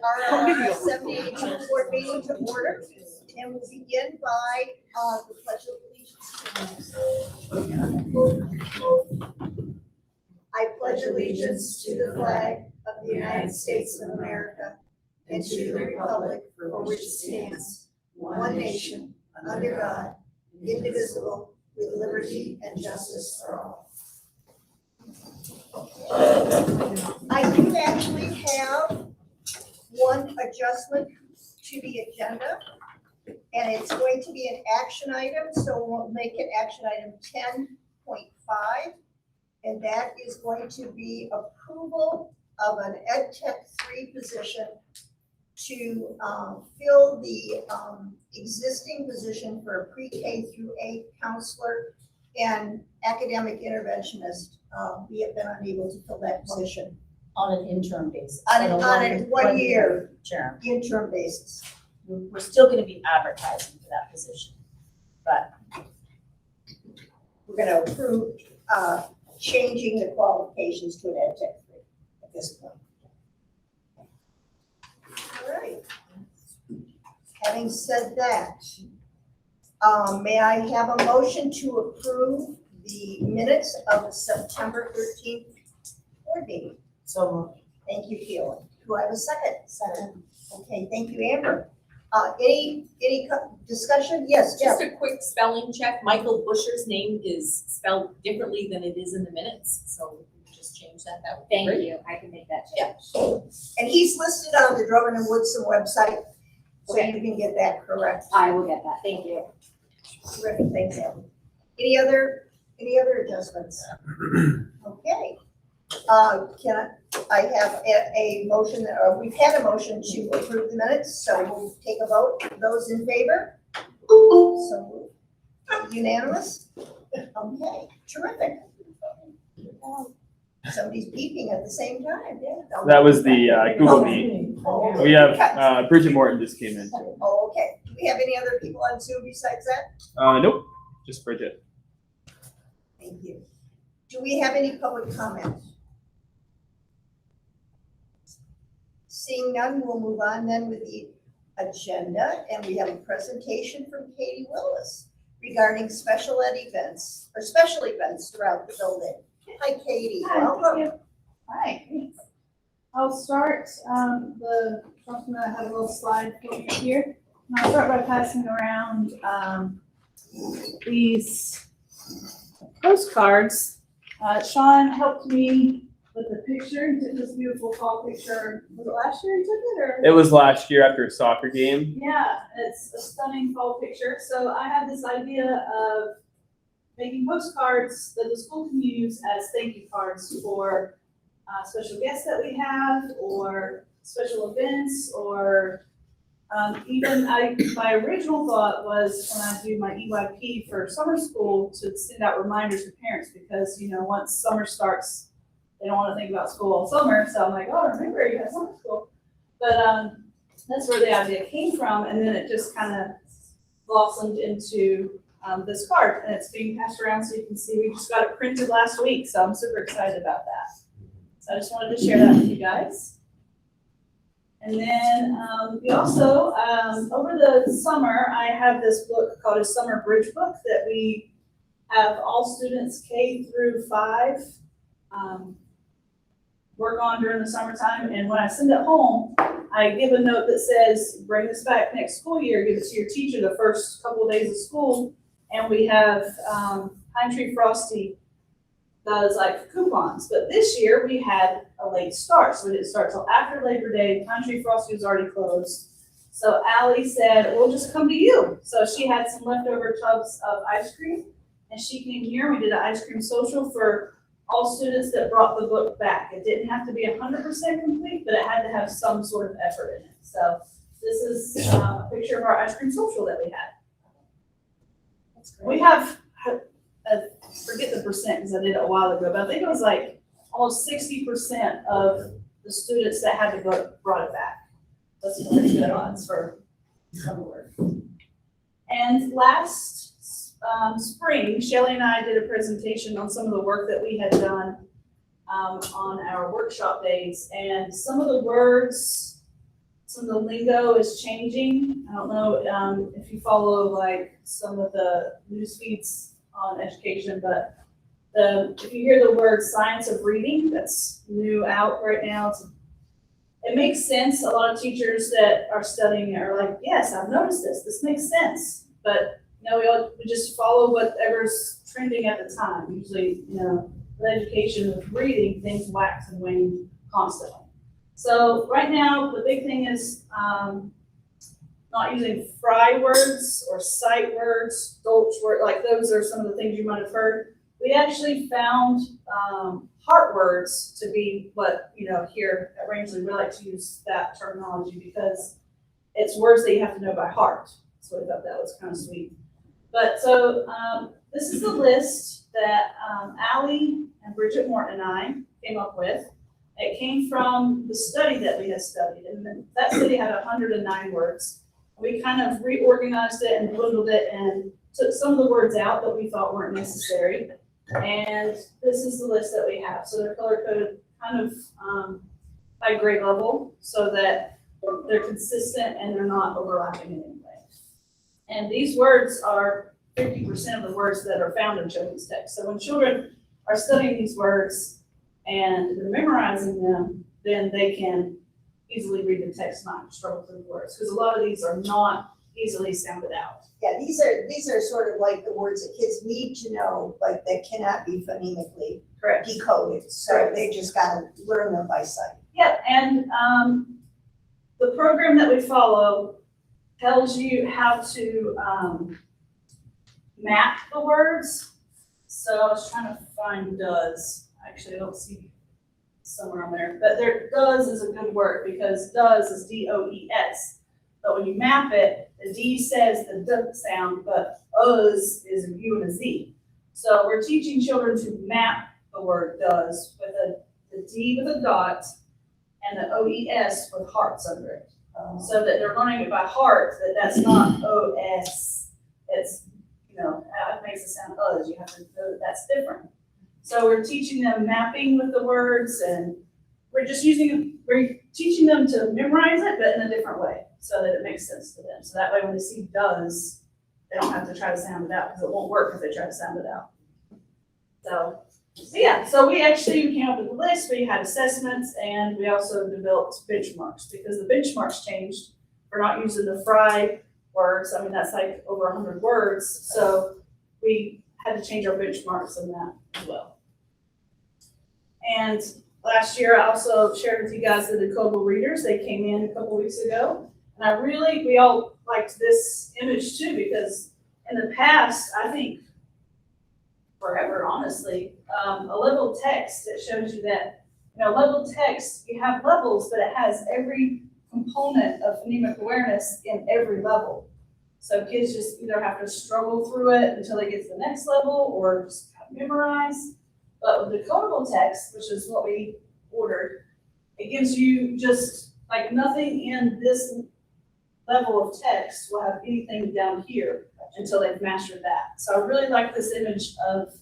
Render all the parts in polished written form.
our 78th board meeting to order, and we'll begin by the Pledge of Allegiance. I pledge allegiance to the flag of the United States of America and to the republic for which it stands, one nation, under God, indivisible, with liberty and justice for all. I do actually have one adjustment to the agenda, and it's going to be an action item, so we'll make it action item 10.5, and that is going to be approval of an Ed Tech 3 position to fill the existing position for a pre-K through 8 counselor and academic interventionist. We have been unable to fill that position. On an interim basis. On a 1 year term. interim basis. We're still gonna be advertising for that position, but We're gonna approve changing the qualifications to an Ed Tech 3 at this point. All right. Having said that, may I have a motion to approve the minutes of the September 13th board meeting? so Thank you, Keelan. Do I have a second? second. Okay, thank you, Amber. Any discussion? Yes, Just Jeff. a quick spelling check, Michael Busher's name is spelled differently than it is in the minutes, so we can just change that, that would be Thank great. you, I can make that Yeah. change. And he's listed on the Drummond and Woodson website, so Okay. you can get that correct. I will get that, thank you. Terrific, thanks, Amber. Any other adjustments? Okay. Can I have a motion, we've had a motion to approve the minutes, so we'll take a vote. Those in favor? So moved. Unanimous? Okay, terrific. Somebody's beeping at the same time, yeah. That was the Google Meet. Oh, We have Bridget Morton just came in. Oh, okay. Do we have any other people on Zoom besides that? Nope, just Bridget. Thank you. Do we have any public comment? Seeing none, we'll move on then with the agenda, and we have a presentation from Katie Willis regarding special ed events, or special events throughout the building. Hi, Katie, welcome. Hi, thanks. I'll start, I'm gonna have a little slide for you here. And I'll start by passing around, these postcards. Sean helped me with the picture, he took this beautiful fall picture. Was it last year he took it, or? It was last year after a soccer game. Yeah, it's a stunning fall picture. So I had this idea of making postcards that the school can use as thank you cards for special guests that we have, or special events, or even my original thought was when I do my EYP for summer school to send out reminders to parents, because once summer starts, they don't want to think about school all summer. So I'm like, oh, remember you have summer school. But that's where the idea came from, and then it just kind of blossomed into this card, and it's being passed around so you can see. We just got it printed last week, so I'm super excited about that. So I just wanted to share that with you guys. And then we also, over the summer, I have this book called a Summer Bridge Book that we have all students K through 5 work on during the summertime. And when I send it home, I give a note that says, bring this back next school year, give it to your teacher the first couple of days of school. And we have Pine Tree Frosty does like coupons, but this year we had a late start, so we didn't start till after Labor Day. Pine Tree Frosty was already closed. So Allie said, we'll just come to you. So she had some leftover tubs of ice cream, and she came here. We did an ice cream social for all students that brought the book back. It didn't have to be 100% complete, but it had to have some sort of effort in it. So this is a picture of our ice cream social that we had. We have, forget the percent because I did it a while ago, but I think it was like almost 60% of the students that had the book brought it back. That's pretty good odds for summer work. And last spring, Shelly and I did a presentation on some of the work that we had done on our workshop days, and some of the words some of the lingo is changing. I don't know, if you follow like some of the news feeds on education, but if you hear the word science of reading, that's new out right now. It makes sense. A lot of teachers that are studying are like, yes, I've noticed this. This makes sense. But, we just follow whatever's trending at the time. Usually, with education with reading, things wax and wane constantly. So right now, the big thing is not using fry words or sight words, dolch words, like those are some of the things you might have heard. We actually found heart words to be what, here at Rangeley, we like to use that terminology because it's words that you have to know by heart. So I thought that was kind of sweet. But so this is the list that Allie and Bridget Morton and I came up with. It came from the study that we had studied, and that study had 109 words. We kind of reorganized it and bundled it and took some of the words out that we thought weren't necessary. And this is the list that we have. So they're color coded kind of by grade level so that they're consistent and they're not overlapping in any way. And these words are 50% of the words that are found in children's text. So when children are studying these words and they're memorizing them, then they can easily read the text, not struggle through the words. Because a lot of these are not easily sounded out. Yeah, these are sort of like the words that kids need to know, but that cannot be phonemically Correct. decoded. So Correct. they just gotta learn them by sight. Yeah, and the program that we follow tells you how to map the words. So I was trying to find does. Actually, I don't see somewhere on there, but there does is a good word because does is D-O-E-S. But when you map it, the D says the D sound, but us is a U and a Z. So we're teaching children to map the word does with the D with a dot and the O-E-S with hearts under it. So that they're learning it by heart, that's not O-S. It's, it makes it sound us. You have to know that that's different. So we're teaching them mapping with the words, and we're teaching them to memorize it, but in a different way, so that it makes sense to them. So that way when they see does, they don't have to try to sound it out, because it won't work if they try to sound it out. So we actually came up with a list. We had assessments, and we also developed benchmarks, because the benchmarks changed. We're not using the fry words. I mean, that's like over 100 words. So we had to change our benchmarks in that as well. And last year, I also shared with you guys the decodable readers. They came in a couple weeks ago. And we all liked this image too, because in the past, I think forever, honestly, a level text that shows you that, level text, you have levels, but it has every component of phonemic awareness in every level. So kids just either have to struggle through it until they get to the next level or just memorize. But with decodable text, which is what we ordered, it gives you just like nothing in this level of text will have anything down here until they've mastered that. So I really like this image of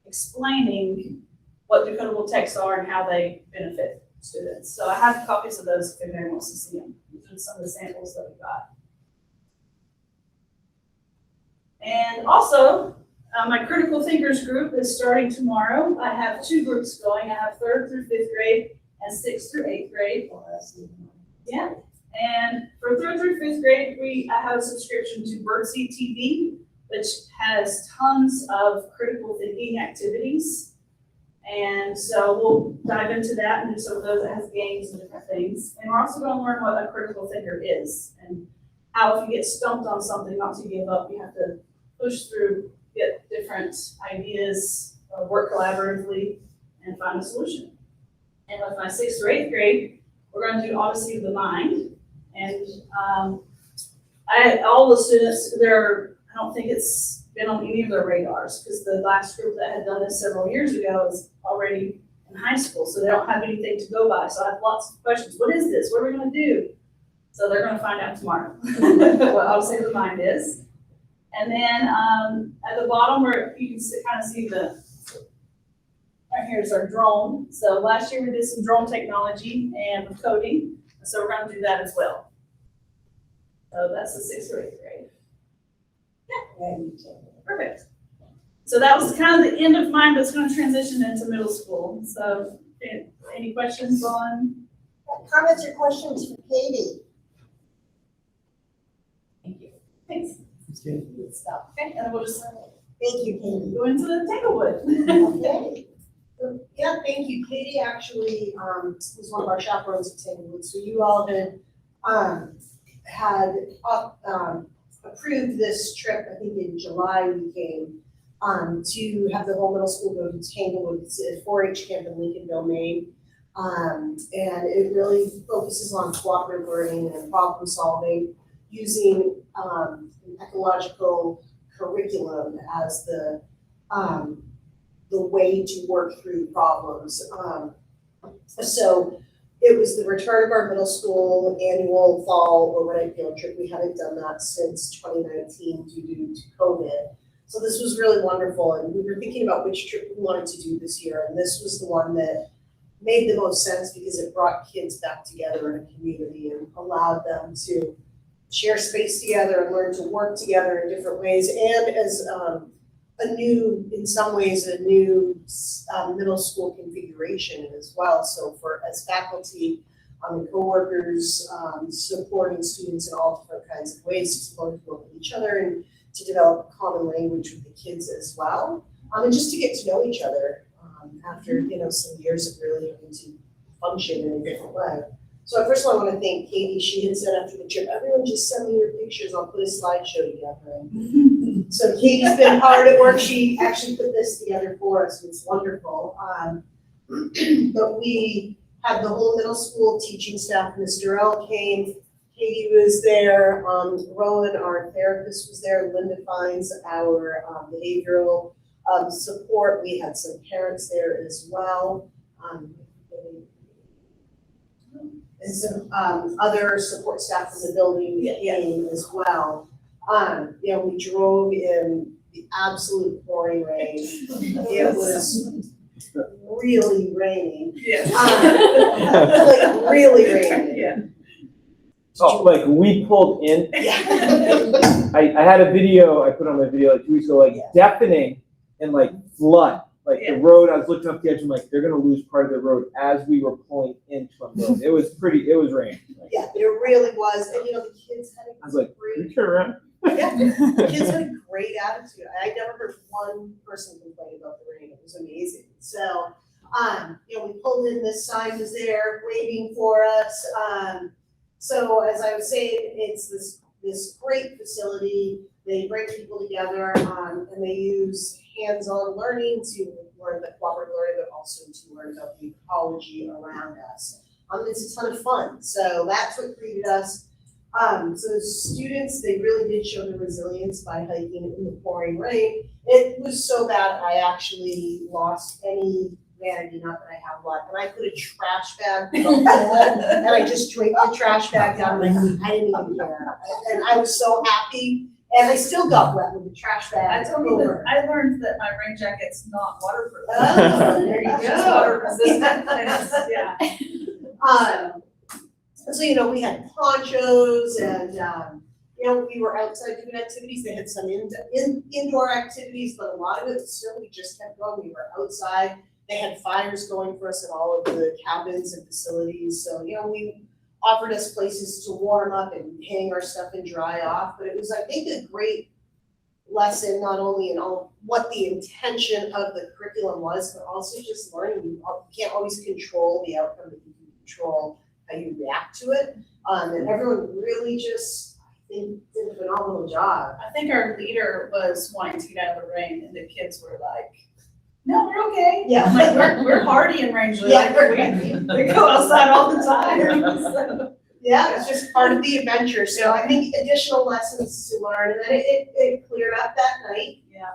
explaining what decodable texts are and how they benefit students. So I have copies of those if anybody wants to see them. These are some of the samples that we got. And also, my Critical Thinkers group is starting tomorrow. I have 2 groups going. I have 3rd through 5th grade and 6th through 8th grade. Yeah. And for 3rd through 5th grade, I have a subscription to Birdseed TV, which has tons of critical thinking activities. And so we'll dive into that and do some of those that has games and different things. And we're also going to learn what a critical thinker is and how if you get stumped on something, not to give up, you have to push through, get different ideas, work collaboratively, and find a solution. And with my 6th or 8th grade, we're going to do Odyssey of the Mind. And all the students, I don't think it's been on any of their radars, because the last group that had done this several years ago is already in high school, so they don't have anything to go by. So I have lots of questions. What is this? What are we going to do? So they're going to find out tomorrow what Odyssey of the Mind is. And then at the bottom, where you can kind of see right here is our drone. So last year we did some drone technology and with coding. So we're going to do that as well. So that's the 6th or 8th grade. Yeah. Perfect. So that was kind of the end of mine, but it's going to transition into middle school. So any questions on? Comments or questions for Katie? Thank you. Thanks. Good stuff. Okay, and we'll just Thank you, Katie. go into the Tanglewood. Okay. Yeah, thank you. Katie actually, was one of our chaperones at Tanglewood, so you all had approved this trip, I think in July we came, to have the whole middle school go to Tanglewood. It's a 4-H camp in Lincolnville, Maine. And it really focuses on cooperative learning and problem solving using, an ecological curriculum as the way to work through problems. So it was the return of our middle school annual fall overnight field trip. We hadn't done that since 2019 due to COVID. So this was really wonderful, and we were thinking about which trip we wanted to do this year, and this was the one that made the most sense because it brought kids back together in a community and allowed them to share space together and learn to work together in different ways, and as in some ways, a new middle school configuration as well. So as faculty, and coworkers, supporting students in all different kinds of ways to learn to work with each other and to develop a common language with the kids as well, and just to get to know each other after some years of really having to function in a different way. So first of all, I want to thank Katie. She had said after the trip, everyone just send me your pictures. I'll put a slideshow together. So Katie's been hard at work. She actually put this together for us. It's wonderful. But we had the whole middle school teaching staff. Ms. Durrell came. Katie was there. Rowan, our therapist, was there. Linda Fines, our behavioral support. We had some parents there as well. And some other support staff in the building came as well. We drove in the absolute pouring rain. It was really raining. Yeah. Like really raining. Yeah. Oh, like we pulled in. Yeah. I had a video I put on my video like 2 weeks ago, like deafening and like flood. Like the road, I was looking up the edge, I'm like, they're gonna lose part of the road as we were pulling into a road. It was raining. Yeah, it really was. And the kids had I was like, great, can you turn around? yeah, the kids had a great attitude. I never heard one person complain about the rain. It was amazing. So, we pulled in, this sign was there waiting for us. So as I was saying, it's this great facility. They bring people together, and they use hands-on learning to learn the cooperative learning, but also to learn about the ecology around us. It's a ton of fun. So that's what created us. So the students, they really did show their resilience by hiking in the pouring rain. It was so bad, I actually lost any vanity, not that I have a lot, and I put a trash bag in the hole, and I just draped the trash bag down, and I didn't even care. And I was so happy, and I still got wet with the trash bag. I learned that my rain jacket's not waterproof. Oh, there you It's go. water resistant. Yeah. So, we had ponchos and, we were outside doing activities. They had some indoor activities, but a lot of it still, we just kept going. We were outside. They had fires going for us in all of the cabins and facilities. So, we offered us places to warm up and hang our stuff and dry off. But it was, I think, a great lesson, not only in all what the intention of the curriculum was, but also just learning. You can't always control the outcome, but you can control how you react to it. And everyone really just, I think, did a phenomenal job. I think our leader was wanting to get out of the rain, and the kids were like, "No, we're okay." Yeah. I'm like, we're hardy in Rangeley. Yeah. Like, we go outside all the time. So, Yeah, it's just part of the adventure. So I think additional lessons to learn, and then it cleared up that night. yeah.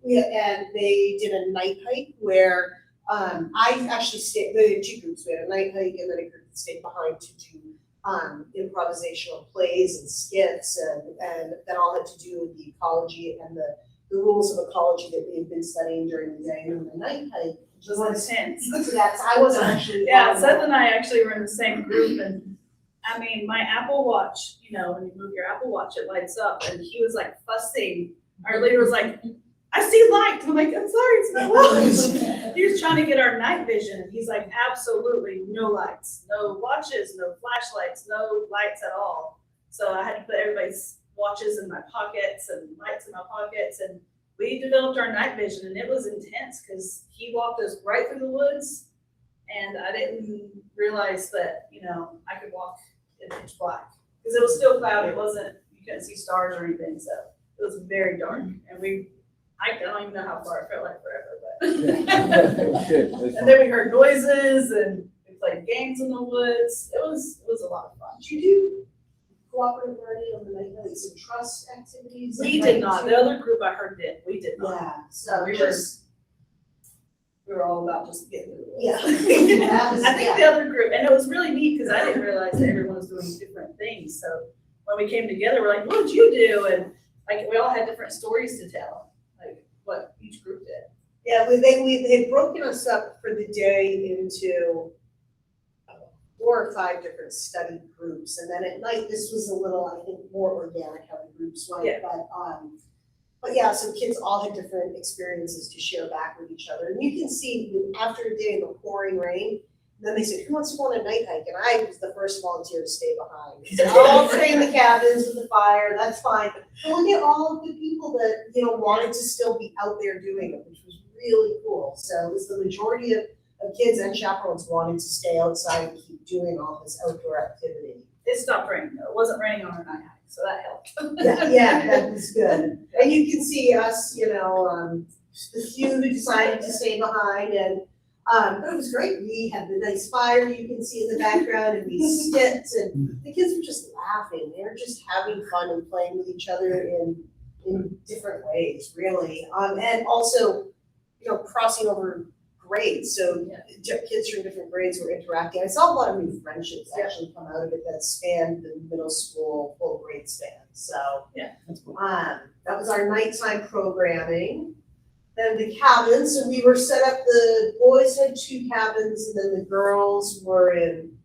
And they did a night hike where I actually stayed. They had two groups. We had a night hike, and then a group that stayed behind to do improvisational plays and skits, and that all had to do with the ecology and the rules of ecology that we had been studying during the day. And the night hike It was intense. So I wasn't actually. Yeah, Seth and I actually were in the same group, and I mean, my Apple Watch, you know, when you move your Apple Watch, it lights up, and he was like fussing. Our leader was like, I see light. I'm like, I'm sorry, it's my watch. He was trying to get our night vision. He's like, absolutely no lights, no watches, no flashlights, no lights at all. So I had to put everybody's watches in my pockets and lights in my pockets, and we developed our night vision, and it was intense because he walked us right through the woods, and I didn't realize that, you know, I could walk in pitch black because it was still cloudy. It wasn't, you couldn't see stars or anything, so it was very dark, and I don't even know how far it felt like forever, but. It was good. It was And fun. then we heard noises and we played games in the woods. It was a lot of fun. Did you do cooperative learning on the night, like some trust activities? We did not. The other group I heard did. We did not. Yeah, so We were all about just getting through it. Yeah. That was- I think the other group, and it was really neat because I didn't realize that everyone was doing different things. So when we came together, we're like, what did you do? And like, we all had different stories to tell, like what each group did. Yeah, they had broken us up for the day into 4 or 5 different study groups, and then at night, this was a little, I think, more organic how the groups went, Yeah. but yeah, so kids all had different experiences to share back with each other, and you can see after a day of the pouring rain, then they said, who wants to go on a night hike? And I was the first volunteer to stay behind. They said, I'll stay in the cabins with the fire, that's fine. But look at all of the people that, you know, wanted to still be out there doing it, which was really cool. So it was the majority of kids and chaperones wanted to stay outside and keep doing all this outdoor activity. It stopped raining though. It wasn't raining on our night hike, so that helped. Yeah, that was good. And you can see us, you know, the few who decided to stay behind, and but it was great. We had the nice fire you can see in the background, and we skipped, and the kids were just laughing. They were just having fun and playing with each other in different ways, really. And also, you know, crossing over grades. So kids from different grades were interacting. I saw a lot of new friendships actually come out of it that spanned the middle school full grade span. So That's cool. that was our nighttime programming. Then the cabins, so we were set up, the boys had 2 cabins and then the girls were in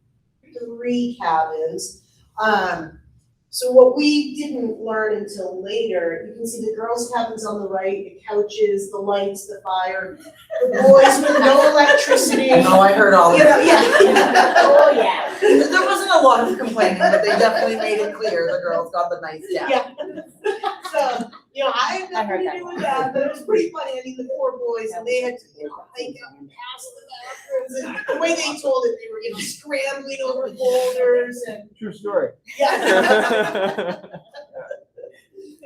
3 cabins. So what we didn't learn until later, you can see the girls' cabins on the right, the couches, the lights, the fire, the boys with no electricity. Oh, I heard all You know, that. yeah. Oh, yeah. There wasn't a lot of complaining, but they definitely made it clear the girls got the nice deck. Yeah. So, you know, I had I heard nothing to that do one. with that, but it was pretty funny. I mean, the poor boys, and they had to, you know, hike up and pass the bathrooms, and the way they told it, they were, you know, scrambling over boulders and, True story. yeah.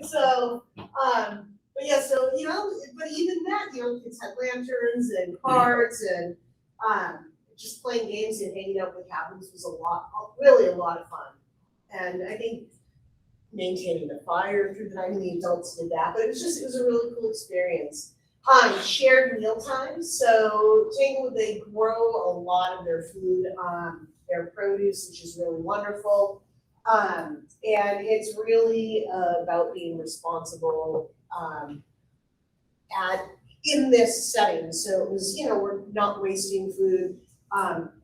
So, but yeah, so, you know, but even that, you know, kids had lanterns and cards and, just playing games and hanging out with cabins was really a lot of fun. And I think maintaining the fire through the night, I mean, the adults did that, but it was a really cool experience. Shared meal times, so Tanglewood, they grow a lot of their food, their produce, which is really wonderful. And it's really about being responsible, in this setting. So it was, you know, we're not wasting food.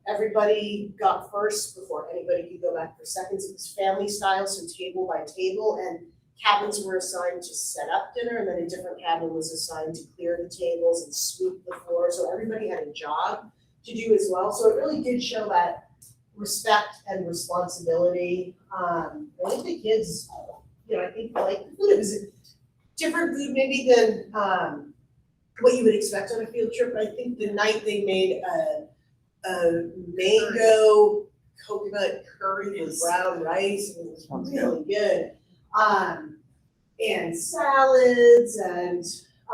Everybody got first before anybody could go back for seconds. It was family style, so table by table, and cabins were assigned to set up dinner, and then a different cabin was assigned to clear the tables and sweep the floor. So everybody had a job to do as well. So it really did show that respect and responsibility. I think the kids, you know, I think like the food. It was a different food maybe than what you would expect on a field trip. I think the night they made a mango coconut curry with brown rice, and it was really good. And salads, and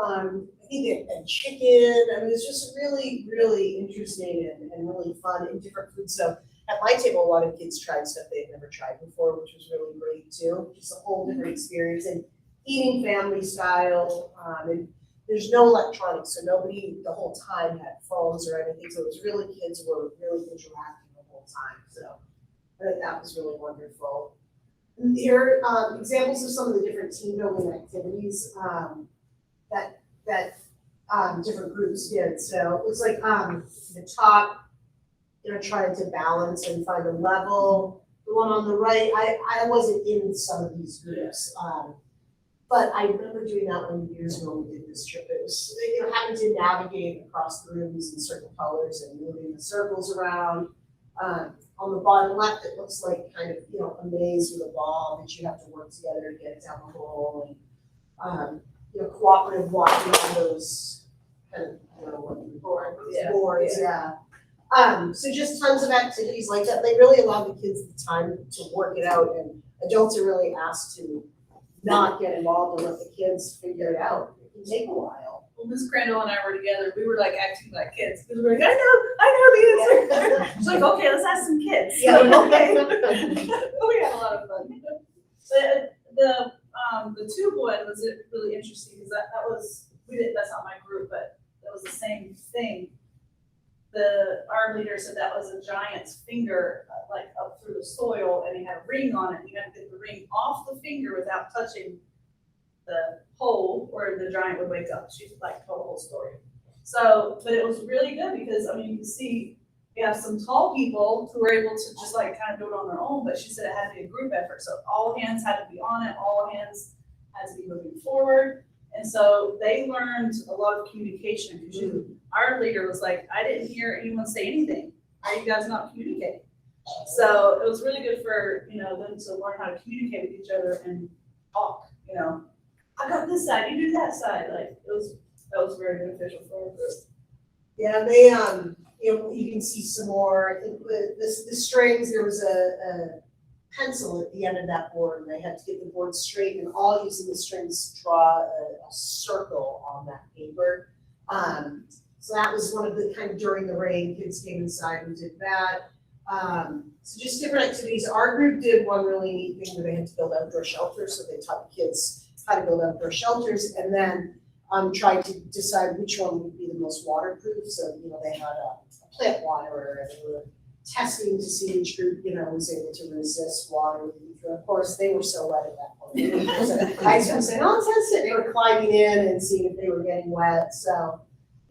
I think it had chicken. I mean, it was just really, really interesting and really fun and different food. So at my table, a lot of kids tried stuff they'd never tried before, which was really great too. Just a whole different experience, and eating family style. And there's no electronics, so nobody the whole time had phones or anything. So it was really, kids were really interacting the whole time. So I think that was really wonderful. And here are examples of some of the different team building activities that different groups did. So it looks like the top, you know, trying to balance and find a level. the one on the right, I wasn't in some of these groups. But I remember doing that one years ago when we did this trip. It was, having to navigate across the rooms in certain colors and moving the circles around. On the bottom left, it looks like kind of, a maze with a ball that you have to work together to get down the hole, and, cooperative walking on those kind of, boards, yeah. So just tons of activities like that. They really allow the kids the time to work it out, and adults are really asked to not get involved and let the kids figure it out. It can take a while. Well, Miss Crandall and I were together, we were like acting like kids, because we were like, I know the answer. She's like, okay, let's ask some kids. Yeah, Okay. We had a lot of fun. The tube one was really interesting, because that's not my group, but that was the same thing. Our leader said that was a giant's finger, like up through the soil, and he had a ring on it, and you had to get the ring off the finger without touching the hole, or the giant would wake up. She like told the whole story. So, but it was really good, because you can see we have some tall people who were able to just like kind of do it on their own, but she said it had to be a group effort. So all hands had to be on it, all hands had to be moving forward. And so they learned a lot of communication, because our leader was like, I didn't hear anyone say anything. How are you guys not communicating? So it was really good for, them to learn how to communicate with each other and talk, I got this side, you do that side. Like that was very beneficial for our group. Yeah, they, you can see some more. I think the strings, there was a pencil at the end of that board, and they had to get the board straight, and all using the strings to draw a circle on that paper. So that was one of the kind of during the rain, kids came inside and did that. So just different activities. Our group did one really neat thing where they had to build outdoor shelters, so they taught the kids how to build outdoor shelters, and then tried to decide which one would be the most waterproof. So, they had a plant waterer, and they were testing to see which group, was able to resist water. Of course, they were so wet at that point. I was going to say, nonsense, they were climbing in and seeing if they were getting wet. So,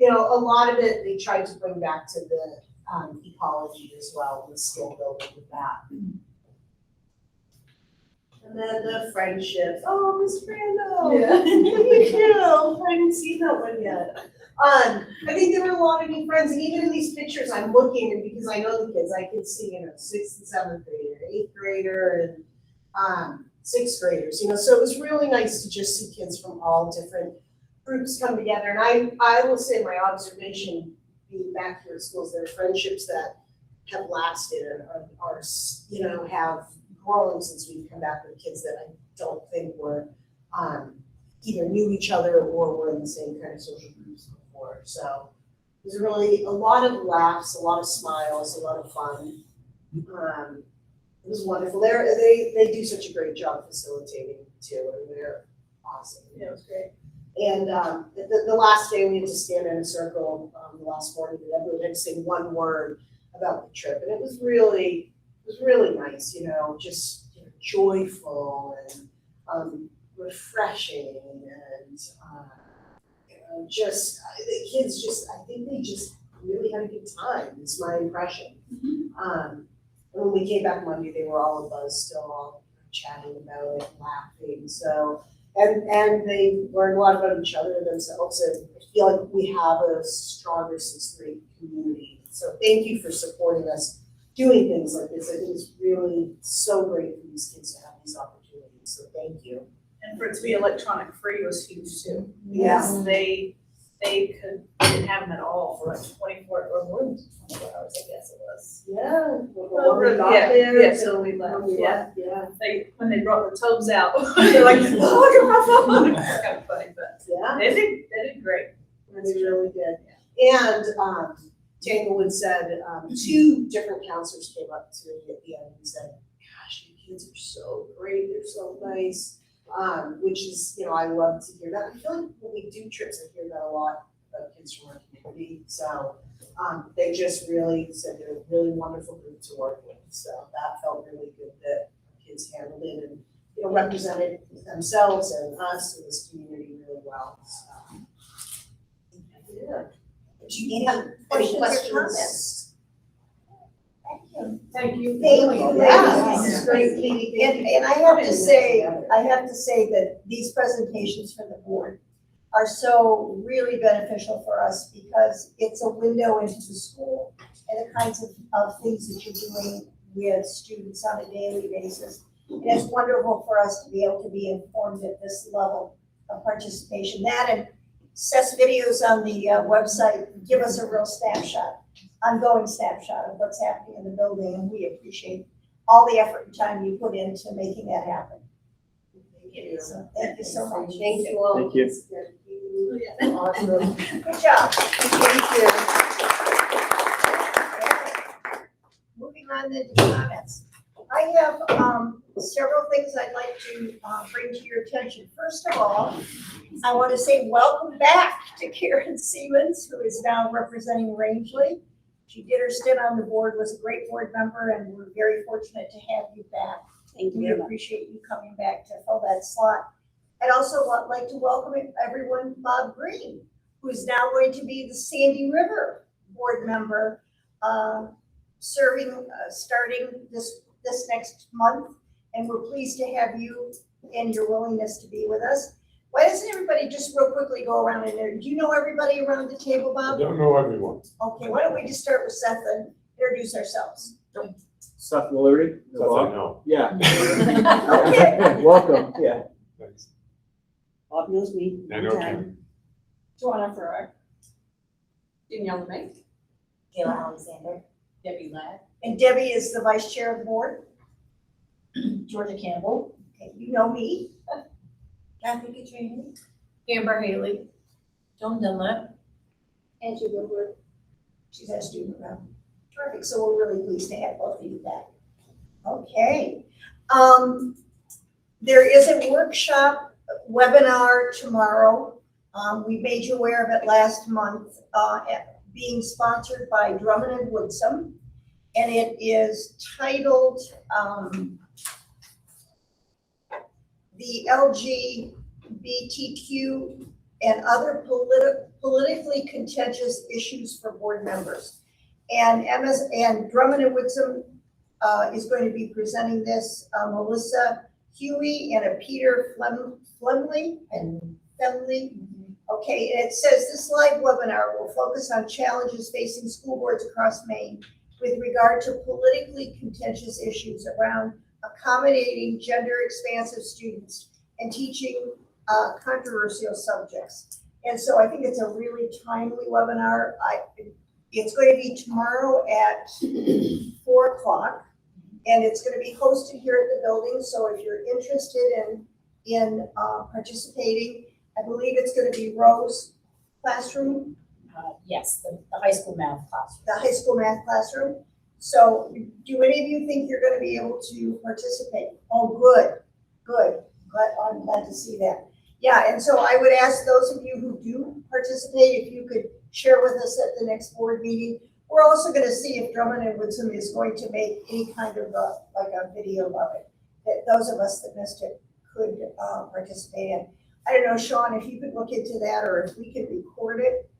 a lot of it, they tried to bring back to the ecology as well, the skill building with that. And then the friendships. Oh, Miss Crandall. Yeah. Me too. I haven't seen that one yet. I think there were a lot of new friends, and even in these pictures, I'm looking, and because I know the kids, I could see, 6th and 7th grader, 8th grader, and 6th graders, so it was really nice to just see kids from all different groups come together. And I will say my observation being back here at schools, there are friendships that have lasted and are have grown since we've come back with kids that I don't think were either knew each other or were in the same kind of social groups before. So it was really a lot of laughs, a lot of smiles, a lot of fun. It was wonderful. They do such a great job facilitating too, and they're awesome. Yeah, it was great. And the last day we had to stand in a circle, the last morning, and everyone had to say one word about the trip, and it was really nice, just joyful and refreshing, and the kids I think they just really had a good time. It's my impression. And when we came back Monday, they were all abuzz, still all chatting about it, laughing. So, and they learned a lot about each other and themselves, and I feel like we have a stronger 6th grade community. So thank you for supporting us doing things like this. I think it's really so great for these kids to have these opportunities. So thank you. And for it to be electronic free was huge too. Yeah. They didn't have them at all for like 24 or more than 24 hours, I guess it was. Yeah. Yeah, till we left, yeah. Yeah. When they brought the tubs out, they're like, oh, look at my phone. It's kind of funny, but Yeah. they did great. They really did. And Tanglewood said 2 different counselors came up to me at the end and said, gosh, you kids are so great, they're so nice. Which is, I love to hear that. I feel like when we do trips, I hear that a lot about kids from our community. So they just really said they're a really wonderful group to work with. So that felt really good that kids handled it and represented themselves and us and this community really well. So yeah. Do you have any questions or comments? Thank you. Thank you, Yeah. ladies. This is great meeting. And I have to say that these presentations from the board are so really beneficial for us because it's a window into the school and the kinds of things that you're doing with students on a daily basis. And it's wonderful for us to be able to be informed at this level of participation. That and Seth's videos on the website give us a real ongoing snapshot of what's happening in the building, and we appreciate all the effort and time you put into making that happen. So thank you so much. Thank you all. Thank you. Awesome. Good job. Thank you. Moving on to comments. I have several things I'd like to bring to your attention. First of all, I want to say welcome back to Karen Siemens, who is now representing Rangeley. She did her stint on the board, was a great board member, and we're very fortunate to have you back. Thank you We very much. appreciate you coming back to fill that slot. I'd also like to welcome everyone, Bob Green, who is now going to be the Sandy River board member, serving, starting this next month. And we're pleased to have you and your willingness to be with us. Why doesn't everybody just real quickly go around and do you know everybody around the table, I Bob? don't know everyone. Okay, why don't we just start with Seth and introduce ourselves? Seth Willery. That's I know. Yeah. Okay. Welcome, yeah. Thanks. Bob knows me. I know Ken. Joanna Farrar. Danielle May, Kayla Alexander, Debbie Ladd, And Debbie is the vice chair of the board. Georgia Campbell, Okay, you know me. Kathy Katrina. Amber Haley, Joan Dunlap, Angie Woodward. She's our student rep. Terrific, so we're really pleased to have both of you back. Okay. There is a workshop webinar tomorrow. We made you aware of it last month, being sponsored by Drummond and Woodsum. And it is titled, the LGBTQ and other politically contentious issues for board members. And Drummond and Woodsum is going to be presenting this, Melissa Huey and a Peter Flemley. Okay, and it says this live webinar will focus on challenges facing school boards across Maine with regard to politically contentious issues around accommodating gender expansive students and teaching controversial subjects. And so I think it's a really timely webinar. It's going to be tomorrow at 4 o'clock, and it's going to be hosted here at the building. So if you're interested in participating, I believe it's going to be Rose classroom, yes, the high school math class. the high school math classroom. So do any of you think you're going to be able to participate? Oh, good. I'm glad to see that. Yeah, and so I would ask those of you who do participate, if you could share with us at the next board meeting. We're also going to see if Drummond and Woodsum is going to make any kind of a video of it, that those of us that missed it could participate in. I don't know, Sean, if you could look into that, or if we could record it,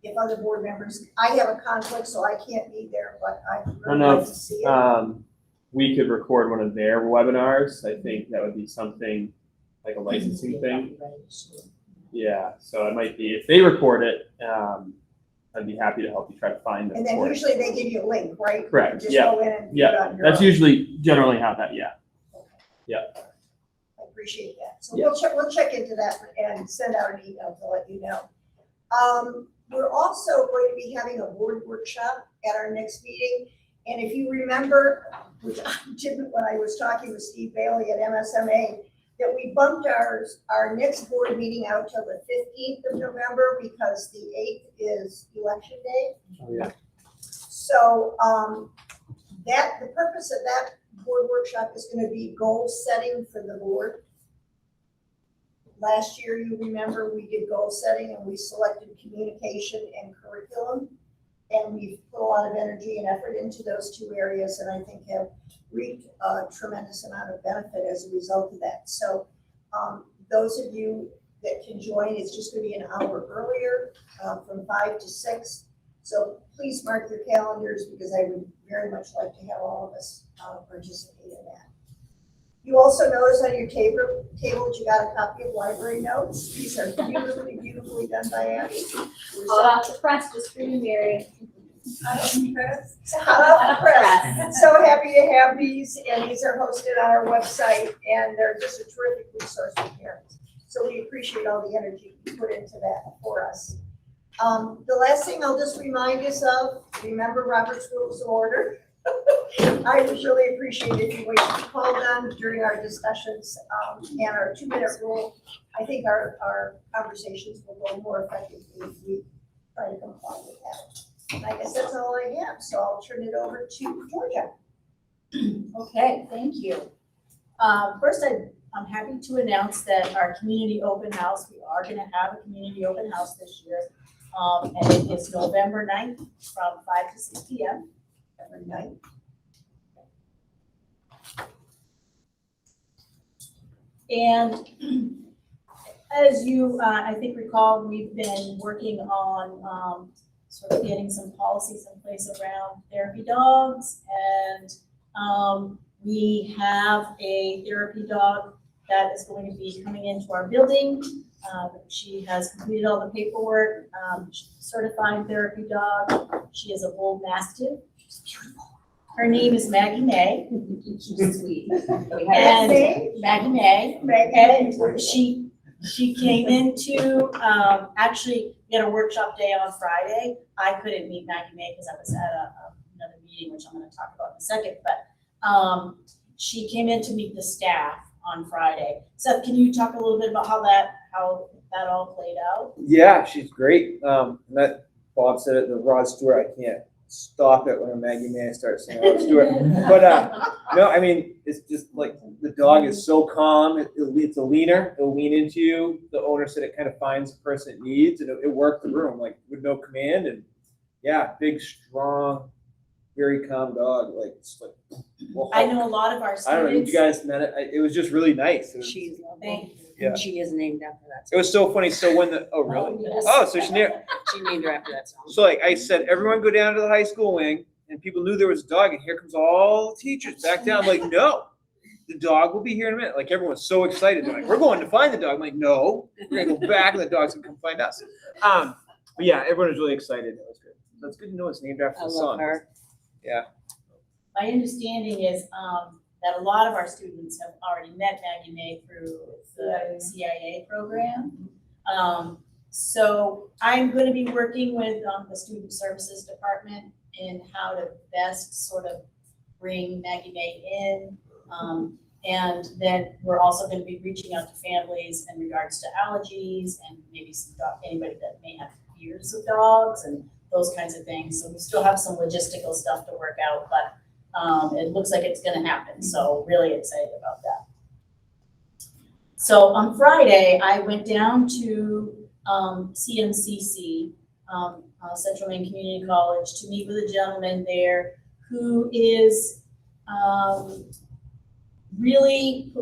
if other board members, I have a conflict, so I can't be there, but I'd really like to see it. We could record one of their webinars. I think that would be something like a licensing thing. Yeah, so it might be, if they record it, I'd be happy to help you try to find it. And then usually they give you a link, right? Correct, Just yeah. go in and do it on your That's own. usually generally how that, yeah. I appreciate that. So Yeah. we'll check into that and send out an email to let you know. We're also going to be having a board workshop at our next meeting. And if you remember, which I didn't when I was talking with Steve Bailey at MSMA, that we bumped our next board meeting out till the 15th of November because the 8th is election day. Oh, yeah. So the purpose of that board workshop is going to be goal setting for the board. Last year, you remember, we did goal setting and we selected communication and curriculum. And we've put a lot of energy and effort into those two areas, and I think have reaped a tremendous amount of benefit as a result of that. So those of you that can join, it's just going to be an hour earlier, from 5 to 6. So please mark your calendars because I would very much like to have all of us participate in that. You also notice on your tables, you got a copy of library notes. These are beautifully, beautifully done by Abby. We're so Hot off the press, just for you, Mary. hot off the press. Hot off the press. So happy to have these, and these are hosted on our website, and they're just a terrific resource for parents. So we appreciate all the energy you put into that for us. The last thing I'll just remind us of, remember Robert's Rules of Order. I would really appreciate it if you wait to be called on during our discussions, and our 2-minute rule. I think our conversations will go more effectively if we try to comply with that. And I guess that's all I have, so I'll turn it over to Georgia. Okay, thank you. First, I'm happy to announce that our community open house, we are gonna have a community open house this year. And it is November 9th from 5 to 6 p.m. Every night. And as you, I think recall, we've been working on sort of getting some policies in place around therapy dogs. And we have a therapy dog that is going to be coming into our building. She has completed all the paperwork, certified therapy dog. She is a bull mastiff. Her name is Maggie May. She's sweet. And Maggie May. And she came into, actually, we had a workshop day on Friday. I couldn't meet Maggie May because I was at another meeting, which I'm gonna talk about in a second, but she came in to meet the staff on Friday. Seth, can you talk a little bit about how that all played out? Yeah, she's great. That Bob said it, the Rod Stewart, I can't stop it when Maggie May starts saying Rod Stewart. But no, I mean, it's just like the dog is so calm. It's a leaner. It'll lean into you. The owner said it kind of finds the person it needs, and it worked the room like with no command. And yeah, big, strong, very calm dog. Like, it's like well, I know a lot of our I don't know. You students. guys met it. It was just really nice. It was, She's lovely. Thank you. Yeah. And she is named after that it was so funny. So when the really yes. so she She named her after that song. So like I said, everyone go down to the high school wing, and people knew there was a dog, and here comes all the teachers back down. I'm like, no, the dog will be here in a minute. Like everyone's so excited. They're like, we're going to find the dog. I'm like, no, we're gonna go back, and the dog's gonna come find us. But yeah, everyone was really excited. It was good. So it's good to know it's named after I the love song. her. Yeah. My understanding is that a lot of our students have already met Maggie May through the CIA program. So I'm going to be working with the Student Services Department in how to best sort of bring Maggie May in. And then we're also going to be reaching out to families in regards to allergies and maybe anybody that may have fears of dogs and those kinds of things. So we still have some logistical stuff to work out, but it looks like it's gonna happen, so really excited about that. So on Friday, I went down to CMCC, Central Maine Community College, to meet with a gentleman there who is really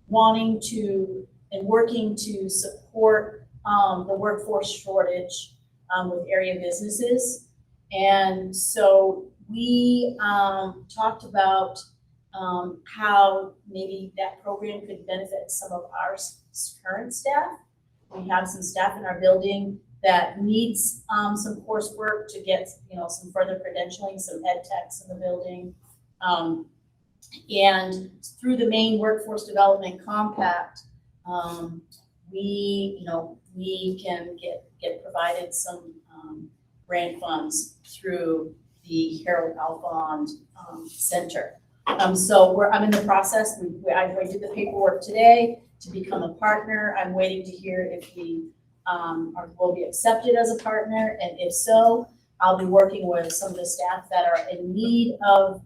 wanting to and working to support the workforce shortage with area businesses. And so we talked about how maybe that program could benefit some of our current staff. We have some staff in our building that needs some coursework to get, some further credentialing, some ed techs in the building. And through the Maine Workforce Development Compact, we can get provided some grant funds through the Harold Alfond Center. So I'm in the process. I did the paperwork today to become a partner. I'm waiting to hear if we will be accepted as a partner, and if so, I'll be working with some of the staff that are in need of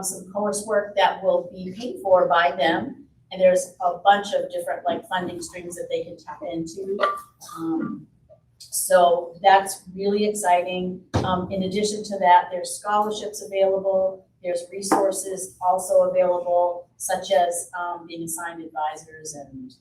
some coursework that will be paid for by them. And there's a bunch of different funding streams that they can tap into. So that's really exciting. In addition to that, there's scholarships available. There's resources also available, such as being assigned advisors and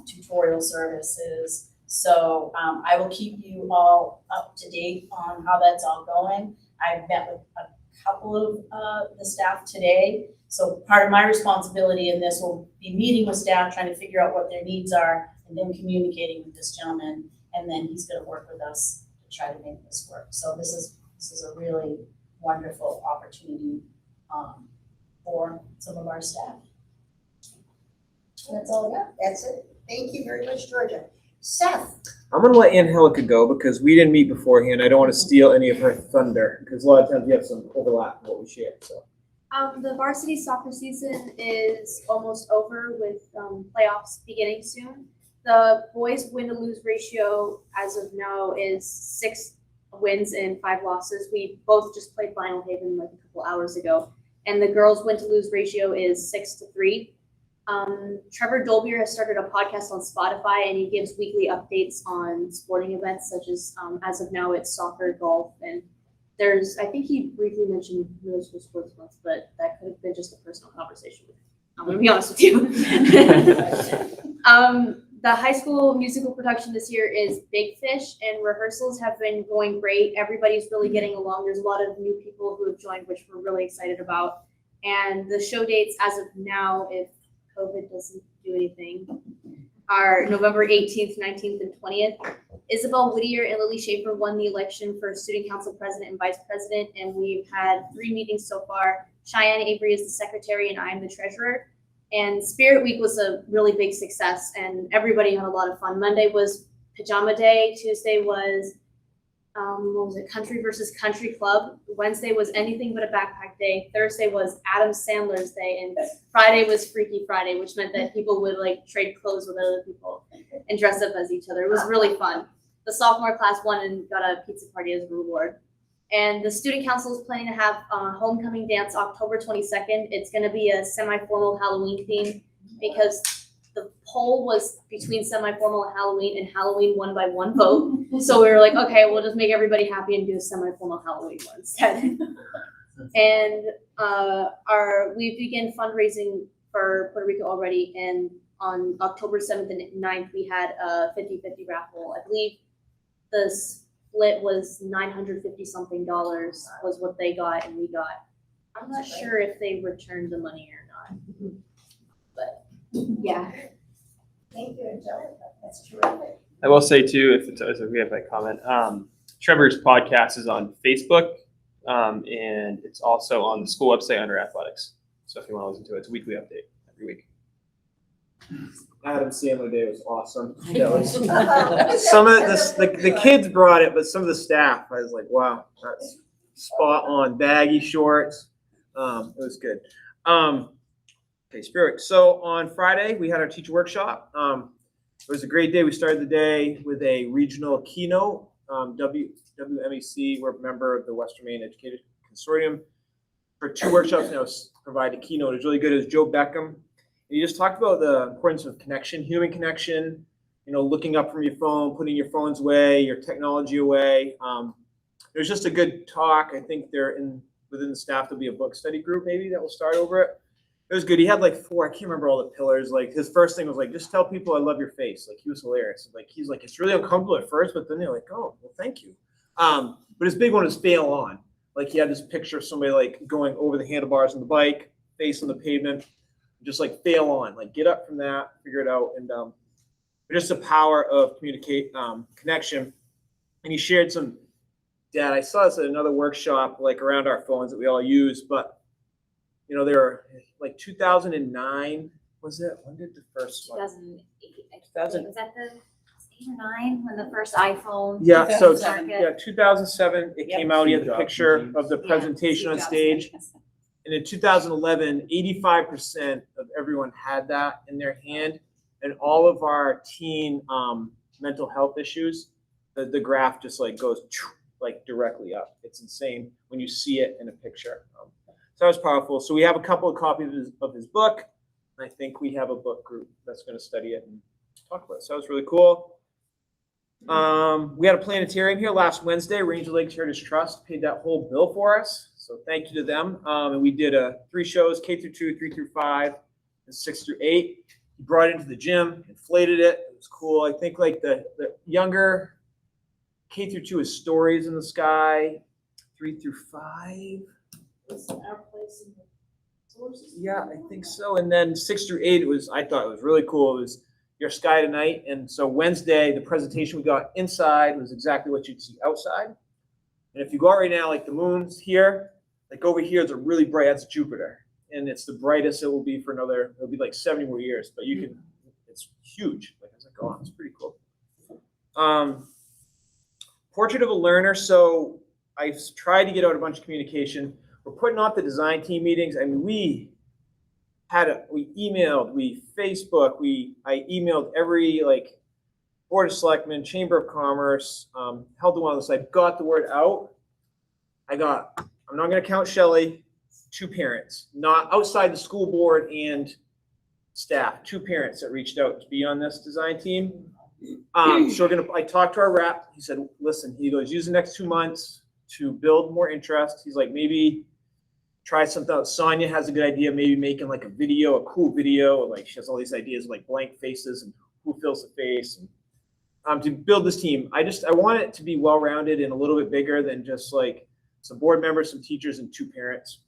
tutorial services. So I will keep you all up to date on how that's all going. I've met with a couple of the staff today. So part of my responsibility in this will be meeting with staff, trying to figure out what their needs are, and then communicating with this gentleman. And then he's gonna work with us to try to make this work. So this is a really wonderful opportunity for some of our staff. And that's all I got. That's it. Thank you very much, Georgia. Seth, I'm gonna let Angelica go because we didn't meet beforehand. I don't want to steal any of her thunder because a lot of times we have some overlap in what we share. So The varsity soccer season is almost over with playoffs beginning soon. The boys' win to lose ratio as of now is 6 wins and 5 losses. We both just played Vinyl Haven like a couple hours ago, and the girls' win to lose ratio is 6-3. Trevor Dolbier has started a podcast on Spotify, and he gives weekly updates on sporting events such as of now it's soccer, golf, and there's, I think he briefly mentioned middle school sports once, but that could have been just a personal conversation with him. I'm gonna be honest with you. The high school musical production this year is Big Fish, and rehearsals have been going great. Everybody's really getting along. There's a lot of new people who have joined, which we're really excited about. And the show dates as of now, if COVID doesn't do anything, are November 18th, 19th, and 20th. Isabel Whittier and Lily Schaefer won the election for student council president and vice president, and we've had 3 meetings so far. Cheyenne Avery is the secretary, and I'm the treasurer. And Spirit Week was a really big success, and everybody had a lot of fun. Monday was Pajama Day. Tuesday was, Country versus Country Club. Wednesday was Anything But a Backpack Day. Thursday was Adam Sandler's Day, and Friday was Freaky Friday, which meant that people would like trade clothes with other people and dress up as each other. It was really fun. The sophomore class won and got a pizza party as a reward. And the student council is planning to have a homecoming dance October 22nd. It's going to be a semi-formal Halloween theme because the poll was between semi-formal and Halloween won by 1 vote. So we were like, okay, we'll just make everybody happy and do a semi-formal Halloween one instead. And we begin fundraising for Puerto Rico already. And on October 7th and 9th, we had a 50-50 raffle. I believe the split was $950 something was what they got and we got. I'm not sure if they returned the money or not, but yeah. thank you, Angelica. That's terrific. I will say too, if we have that comment, Trevor's podcast is on Facebook, and it's also on the school website under athletics. So if you want to listen to it, it's a weekly update every week. Adam Sandler Day was awesome. That was, some of the kids brought it, but some of the staff, I was like, wow, that's spot on. Baggy shorts. It was good. Okay, Spirit. So on Friday, we had our teacher workshop. It was a great day. We started the day with a regional keynote. WMEC, we're a member of the Western Maine Educated Consortium. For 2 workshops now, provide a keynote. It was really good. It was Joe Beckham. And he just talked about the importance of connection, human connection, looking up from your phone, putting your phones away, your technology away. It was just a good talk. I think within the staff, there'll be a book study group maybe that will start over it. It was good. He had like 4, I can't remember all the pillars. Like his first thing was like, just tell people I love your face. Like he was hilarious. Like he's like, it's really uncomfortable at first, but then they're like, oh, well, thank you. But his big one is fail on. Like he had this picture of somebody like going over the handlebars on the bike, face on the pavement, just like fail on, like get up from that, figure it out. And just the power of connection. And he shared some, Dad, I saw this at another workshop, like around our phones that we all use, but there were like 2009, was it? When did the first one? 2008. 2000. Was that the 8 or 9 when the first iPhone? Yeah, so 2007. 2007, it came out. He had the picture of the presentation on stage. And in 2011, 85% of everyone had that in their hand. And all of our teen mental health issues, the graph just like goes like directly up. It's insane when you see it in a picture. So that was powerful. So we have a couple of copies of his book. And I think we have a book group that's going to study it and talk about it. So that was really cool. We had a planetarium here last Wednesday. Ranger Lakes Heritage Trust paid that whole bill for us. So thank you to them. And we did 3 shows, K through 2, 3 through 5, and 6 through 8. He brought it into the gym, inflated it. It was cool. I think like the younger K through 2 is Stories in the Sky, 3 through 5. It's our place in the sources. Yeah, I think so. And then 6 through 8 I thought it was really cool. It was Your Sky Tonight. And so Wednesday, the presentation we got inside was exactly what you'd see outside. And if you go out right now, like the moon's here, like over here, it's a really bright, that's Jupiter. And it's the brightest it will be for it'll be like 70 more years, but you can, it's huge. Like as I go on, it's pretty cool. Portrait of a Learner. So I've tried to get out a bunch of communication. We're putting off the design team meetings. I mean, we emailed, we Facebook, I emailed every like Board of Selectmen, Chamber of Commerce, held the one on the site, got the word out. I'm not gonna count Shelley, 2 parents, not outside the school board and staff, 2 parents that reached out to be on this design team. So I talked to our rep. He said, listen, he goes, use the next 2 months to build more interest. He's like, maybe try something out. Sonia has a good idea, maybe making like a cool video. Like she has all these ideas of like blank faces and who fills the face. And, to build this team, I want it to be well-rounded and a little bit bigger than just like some board members, some teachers, and 2 parents.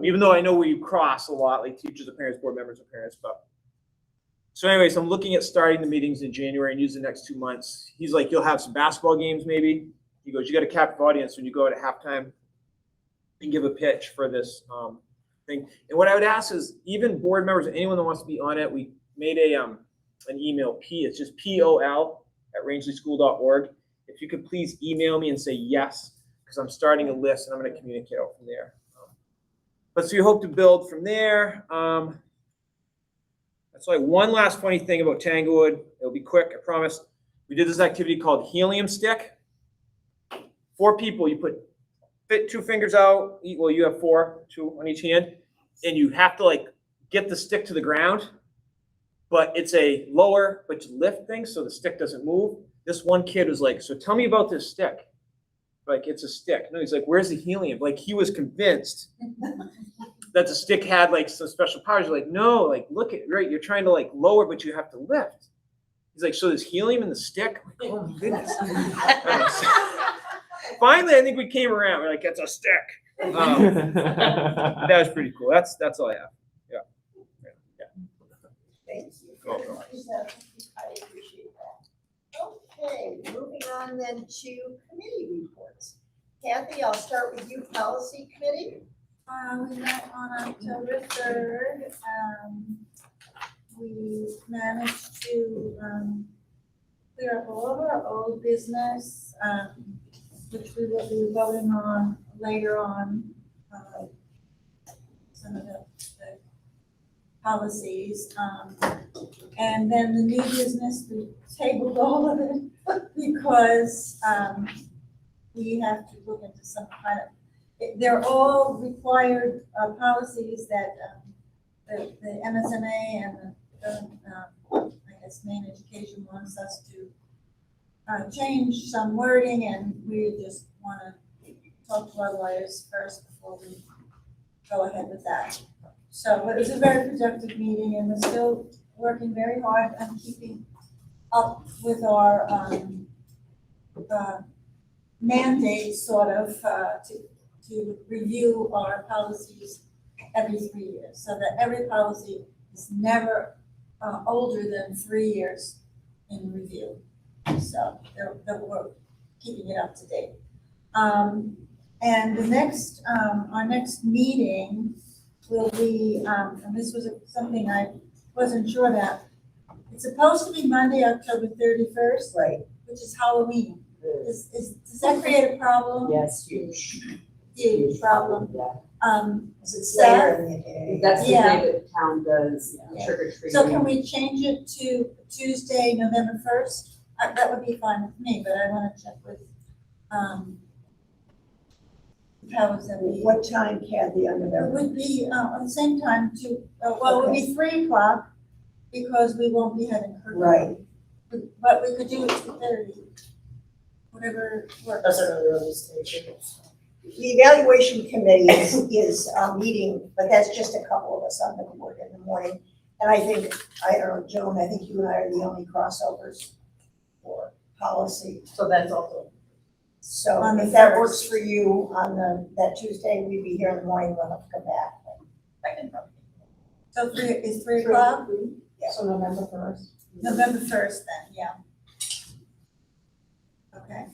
Even though I know we cross a lot, like teachers are parents, board members are parents, but. So anyways, I'm looking at starting the meetings in January and use the next 2 months. He's like, you'll have some basketball games maybe. He goes, you got a captive audience when you go at halftime and give a pitch for this thing. And what I would ask is even board members, anyone that wants to be on it, we made an email, it's just pol@rangeleyschool.org. If you could please email me and say yes, because I'm starting a list and I'm going to communicate out from there. But so you hope to build from there. That's like one last funny thing about Tanglewood. It'll be quick, I promise. We did this activity called Helium Stick. 4 people, you fit 2 fingers out. Well, you have 4, 2 on each hand, and you have to like get the stick to the ground. But it's a lower, but you lift things so the stick doesn't move. This one kid was like, so tell me about this stick. Like, it's a stick. No, he's like, where's the helium? Like, he was convinced that the stick had like some special powers. You're like, no, like, look at, right, you're trying to like lower, but you have to lift. He's like, so there's helium in the stick? I'm like, oh my goodness. Finally, I think we came around. We're like, it's a stick. That was pretty cool. That's all I have. Yeah. Thank you. Cool. I appreciate that. Okay, moving on then to committee reports. Kathy, I'll start with you, policy committee. We met on October 3rd. We managed to clear up all of our old business, which we will be voting on later on, some of the policies. And then the new business, we tabled all of it because we have to look into some kind of, they're all required policies that the MSMA and the I guess Maine Education wants us to change some wording, and we just want to talk to our lawyers first before we go ahead with that. So it was a very productive meeting, and we're still working very hard on keeping up with our mandate, sort of, to review our policies every 3 years, so that every policy is never older than 3 years in review. So we're keeping it up to date. And the next, our next meeting will be, and this was something I wasn't sure about. It's supposed to be Monday, October 31st. Right. Which is Halloween. Does that create a problem? Yes, huge. Huge problem. Yeah. Is it later in the day? That's the Yeah. day that the town does trick or treating. So can we change it to Tuesday, November 1st? That would be fine with me, but I want to check with, powers that be. What time, Kathy, on It November? would be at the same time well, it would be 3 o'clock because we won't be having curfew. Right. But we could do it 2:30, whatever works. The evaluation committee is meeting, but that's just a couple of us on the board in the morning. And I think, I don't know, Joan, I think you and I are the only crossovers for policy. So that's also. So On the if that first. works for you on that Tuesday, we'd be here in the morning, we'll have to come back. I can probably. So is 3 o'clock? Yeah. So November 1st. November 1st then, yeah. Okay.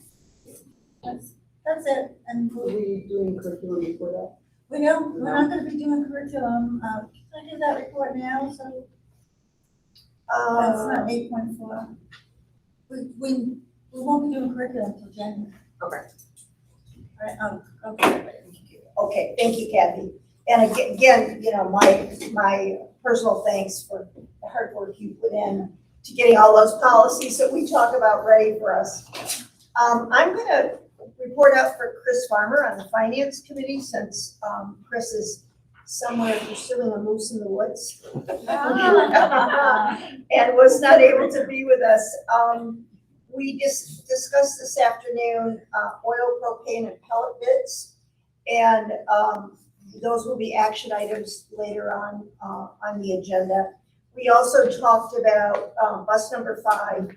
That's it, and Are we doing curriculum before that? we're not gonna be doing curriculum, can I do that report now, so that's not 8.4. We won't be doing curriculum until January. Okay. All right, okay. Okay, thank you, Kathy. And again, you know, my personal thanks for the hard work you put in to getting all those policies that we talk about ready for us. I'm gonna report out for Chris Farmer on the Finance Committee since Chris is somewhere pursuing a moose in the woods and was not able to be with us. We just discussed this afternoon oil, propane, and pellet bids. And those will be action items later on the agenda. We also talked about bus number 5.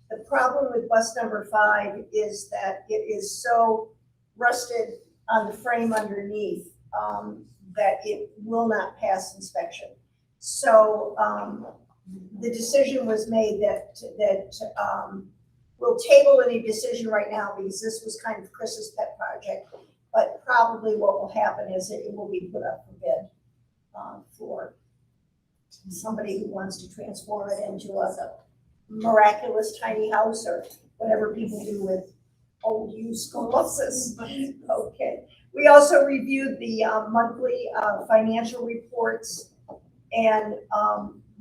The problem with bus number 5 is that it is so rusted on the frame underneath that it will not pass inspection. So the decision was made that we'll table any decision right now because this was kind of Chris's pet project. But probably what will happen is it will be put up for bid for somebody who wants to transform it into a miraculous tiny house or whatever people do with old used buses. Okay. We also reviewed the monthly financial reports, and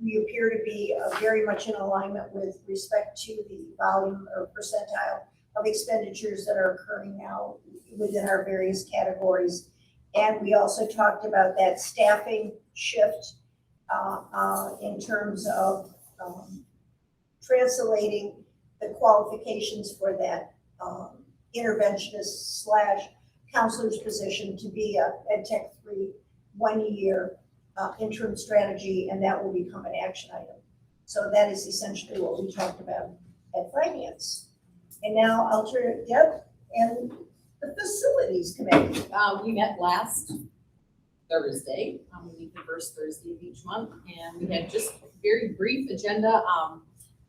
we appear to be very much in alignment with respect to the volume or percentile of expenditures that are occurring now within our various categories. And we also talked about that staffing shift in terms of translating the qualifications for that interventionist / counselor's position to be a EdTech 3 1-year interim strategy, and that will become an action item. So that is essentially what we talked about at Finance. And now I'll turn it to Deb and the Facilities Committee. We met last Thursday, we meet the first Thursday of each month, and we had just a very brief agenda.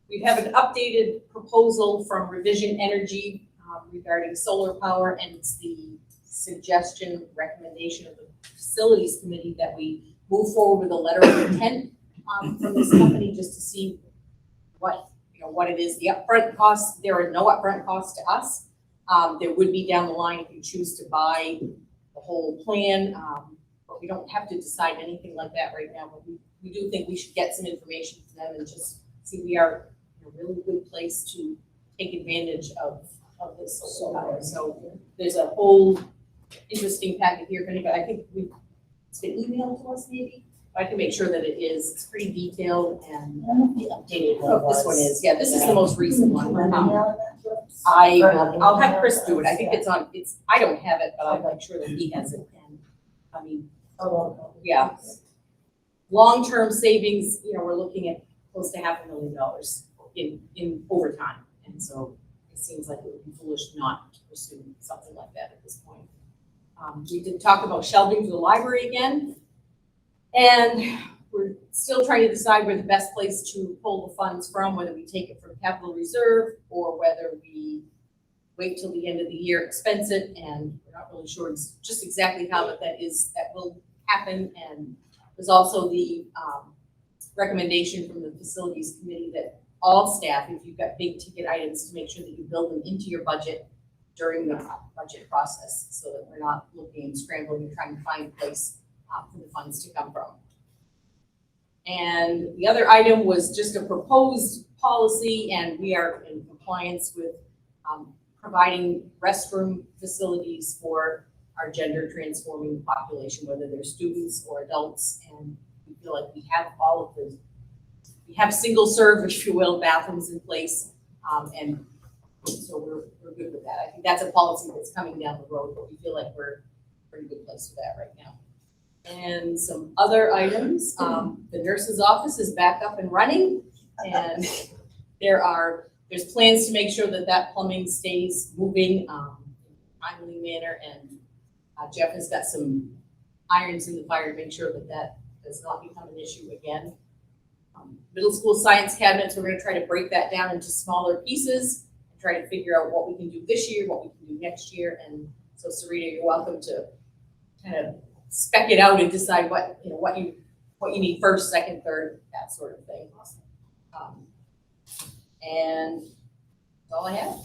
We have an updated proposal from Revision Energy regarding solar power, and it's the suggestion, recommendation of the Facilities Committee that we move forward with a letter of intent from this company just to see what it is, the upfront costs. There are no upfront costs to us. There would be down the line if you choose to buy the whole plan, but we don't have to decide anything like that right now. But we do think we should get some information from them and just see we are in a really good place to take advantage of this solar power. So there's a whole interesting packet here. If anybody, I think it's been emailed to us maybe. I can make sure that it is. It's pretty detailed and updated. Oh, this one is. Yeah, this is the most recent one. I'll have Chris do it. I think I don't have it, but I'll make sure that he has it. And I mean, yeah. Long-term savings, we're looking at close to $500,000 in overtime. And so it seems like it would be foolish not to pursue something like that at this point. We did talk about shelving for the library again. And we're still trying to decide where the best place to pull the funds from, whether we take it from capital reserve or whether we wait till the end of the year, expense it, and we're not really sure just exactly how that will happen. And there's also the recommendation from the Facilities Committee that all staff, if you've got big ticket items, to make sure that you build them into your budget during the budget process so that we're not looking and scrambling and trying to find a place for the funds to come from. And the other item was just a proposed policy, and we are in compliance with providing restroom facilities for our gender transforming population, whether they're students or adults. And we feel like we have all of those. We have single serve, if you will, bathrooms in place, and so we're good with that. I think that's a policy that's coming down the road, but we feel like we're in a pretty good place for that right now. And some other items, the nurse's office is back up and running, and there's plans to make sure that that plumbing stays moving, in a timely manner, and Jeff has got some irons in the fire to make sure that that does not become an issue again. Middle school science cabinets, we're gonna try to break that down into smaller pieces, and try to figure out what we can do this year, what we can do next year, and so Sarita, you're welcome to kind of spec it out and decide what you need first, second, third, that sort of thing. And that's all I have.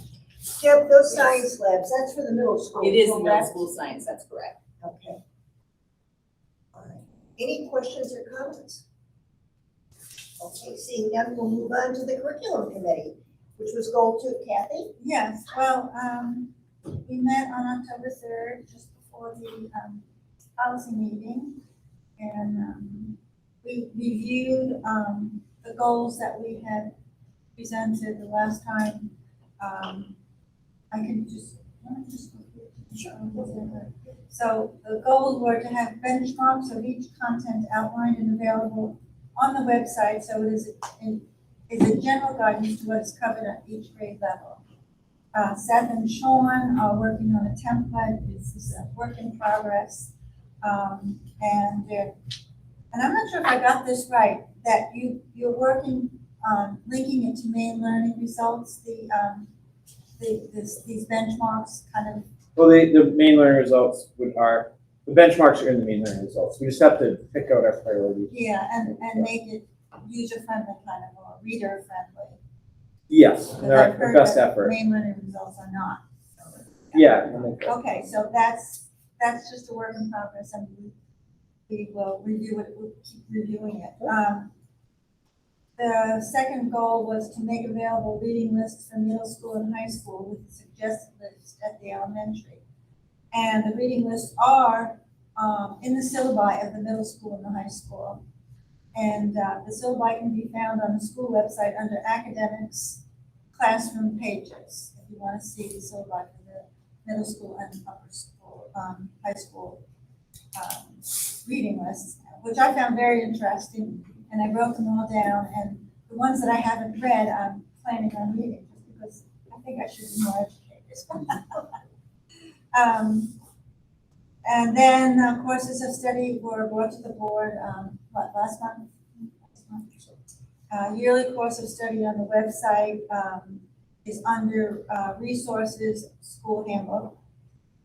Deb, those science labs, that's for the middle school. It is the middle correct? school science, that's correct. Okay. All right. Any questions or comments? Okay, seeing none, we'll move on to the curriculum committee, which was goal two. Kathy? Yes, well, we met on October 3rd, just before the policy meeting. And we reviewed the goals that we had presented the last time. I can just, let me just go through it. So the goals were to have benchmarks of each content outlined and available on the website, so it is a general guidance to what is covered at each grade level. Seth and Sean are working on a template. This is a work in progress. And I'm not sure if I got this right, that you're working on linking it to main learning results, these benchmarks kind of. Well, the main learning results the benchmarks are in the main learning results. We just have to pick out our priorities. Yeah, and make it user-friendly kind of, or reader-friendly. Yes, Because and our I've heard best that effort. main learning results are not. So, Yeah. and then- Okay, so that's just a work in progress, and we will review it, we'll keep reviewing it. The second goal was to make available reading lists for middle school and high school with a suggested list at the elementary. And the reading lists are in the syllabi of the middle school and the high school. And the syllabi can be found on the school website under academics classroom pages, if you want to see the syllabi for the middle school and upper school, high school reading lists, which I found very interesting. And I wrote them all down, and the ones that I haven't read, I'm planning on reading, just because I think I should be more educated. And then courses of study were brought to the board, last month? Yearly course of study on the website is under resources, school handbook.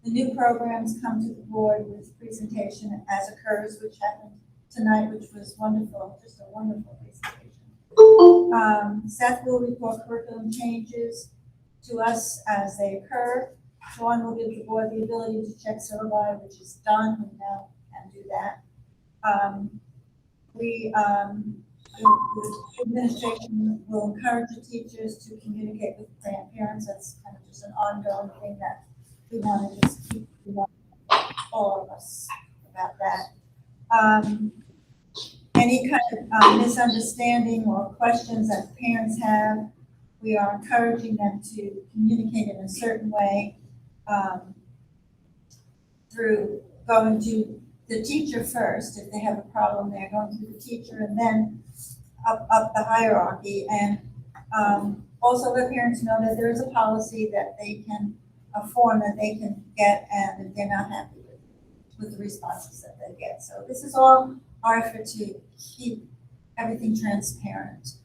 The new programs come to the board with presentation as occurs, which happened tonight, which was wonderful, just a wonderful presentation. Seth will report curriculum changes to us as they occur. Sean will give the board the ability to check syllabi, which is done, we now can do that. The administration will encourage the teachers to communicate with grandparents. That's kind of just an ongoing thing that we want to just keep all of us about that. Any kind of misunderstanding or questions that parents have, we are encouraging them to communicate in a certain way through going to the teacher first. If they have a problem, they're going to the teacher and then up the hierarchy. And also let parents know that there is a policy that they can, a form that they can get, and if they're not happy with the responses that they get. So this is all our effort to keep everything transparent.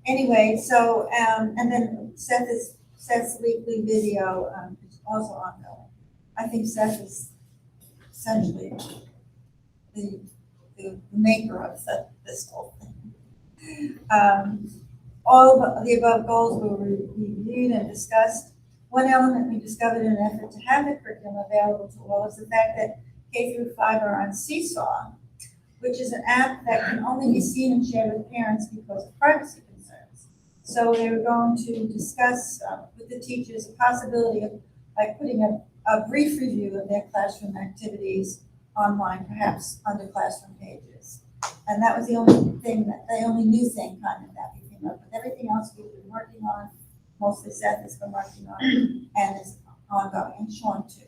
Anyway, so, and then Seth's weekly video is also ongoing. I think Seth is essentially the maker of this whole thing. All of the above goals were reviewed and discussed. One element we discovered in an effort to have the curriculum available to all is the fact that K through 5 are on Seesaw, which is an app that can only be seen and shared with parents because of privacy concerns. So they were going to discuss with the teachers the possibility of putting a brief review of their classroom activities online, perhaps under classroom pages. And that was the only new thing kind of that we came up with. Everything else we've been working on, mostly Seth has been working on and is ongoing, and Sean too.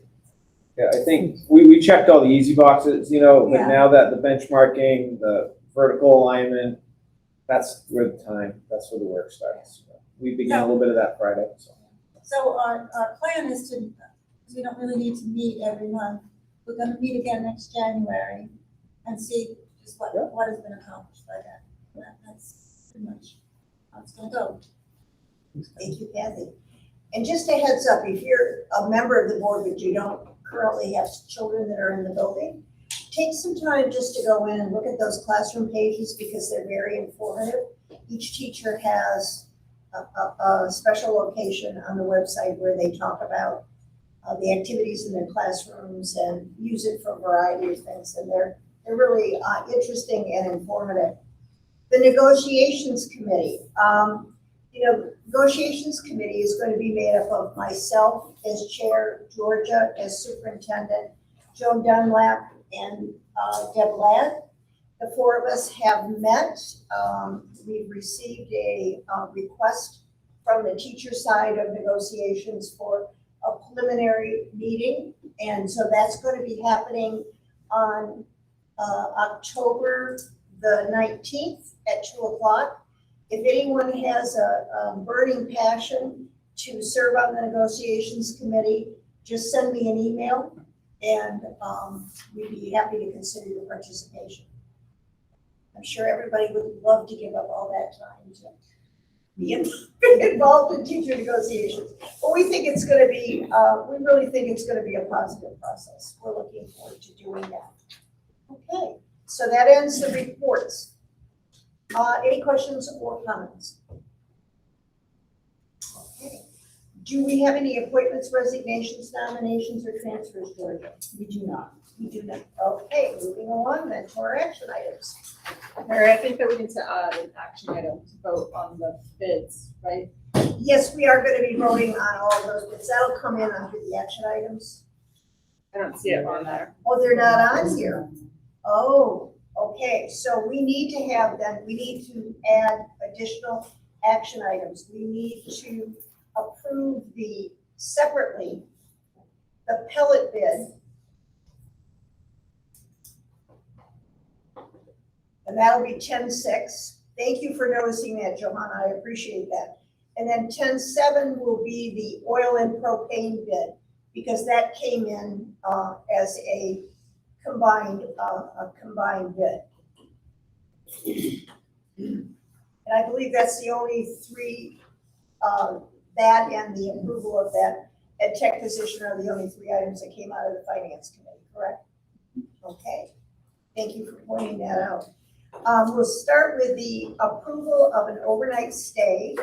Yeah, I think we checked all the easy boxes, you know, but Yeah. now that the benchmarking, the vertical alignment, that's where the work starts. We began a little bit of that Friday, so. So our plan is to, because we don't really need to meet every month, we're gonna meet again next January and see just what has been accomplished by then. That's pretty much how it's gonna go. Thank you, Kathy. And just a heads up, if you're a member of the board but you don't currently have children that are in the building, take some time just to go in and look at those classroom pages because they're very informative. Each teacher has a special location on the website where they talk about the activities in their classrooms and use it for a variety of things. And they're really interesting and informative. The negotiations committee. Negotiations committee is going to be made up of myself as chair, Georgia as superintendent, Joan Dunlap, and Deb Ladd. The four of us have met. We've received a request from the teacher side of negotiations for a preliminary meeting. And so that's going to be happening on October the 19th at 2:00. If anyone has a burning passion to serve on the negotiations committee, just send me an email and we'd be happy to consider your participation. I'm sure everybody would love to give up all that time to be involved in teacher negotiations. But we think it's gonna be, we really think it's gonna be a positive process. We're looking forward to doing that. Okay, so that ends the reports. Any questions or comments? Okay. Do we have any appointments, resignations, nominations, or transfers, Georgia? We do not. We do not. Okay, moving along then to our action items. Mary, I think that we need to add an action item to vote on the bids, right? Yes, we are gonna be voting on all of those, but that'll come in under the action items. I don't see it on there. Oh, they're not on here. Oh, okay, so we need to add additional action items. We need to approve separately, the pellet bid. And that'll be 10-6. Thank you for noticing that, Johanna, I appreciate that. And then 10-7 will be the oil and propane bid, because that came in as a combined bid. And I believe that's the only three, that and the approval of that ed tech position are the only three items that came out of the finance committee, correct? Okay, thank you for pointing that out. We'll start with the approval of an overnight stay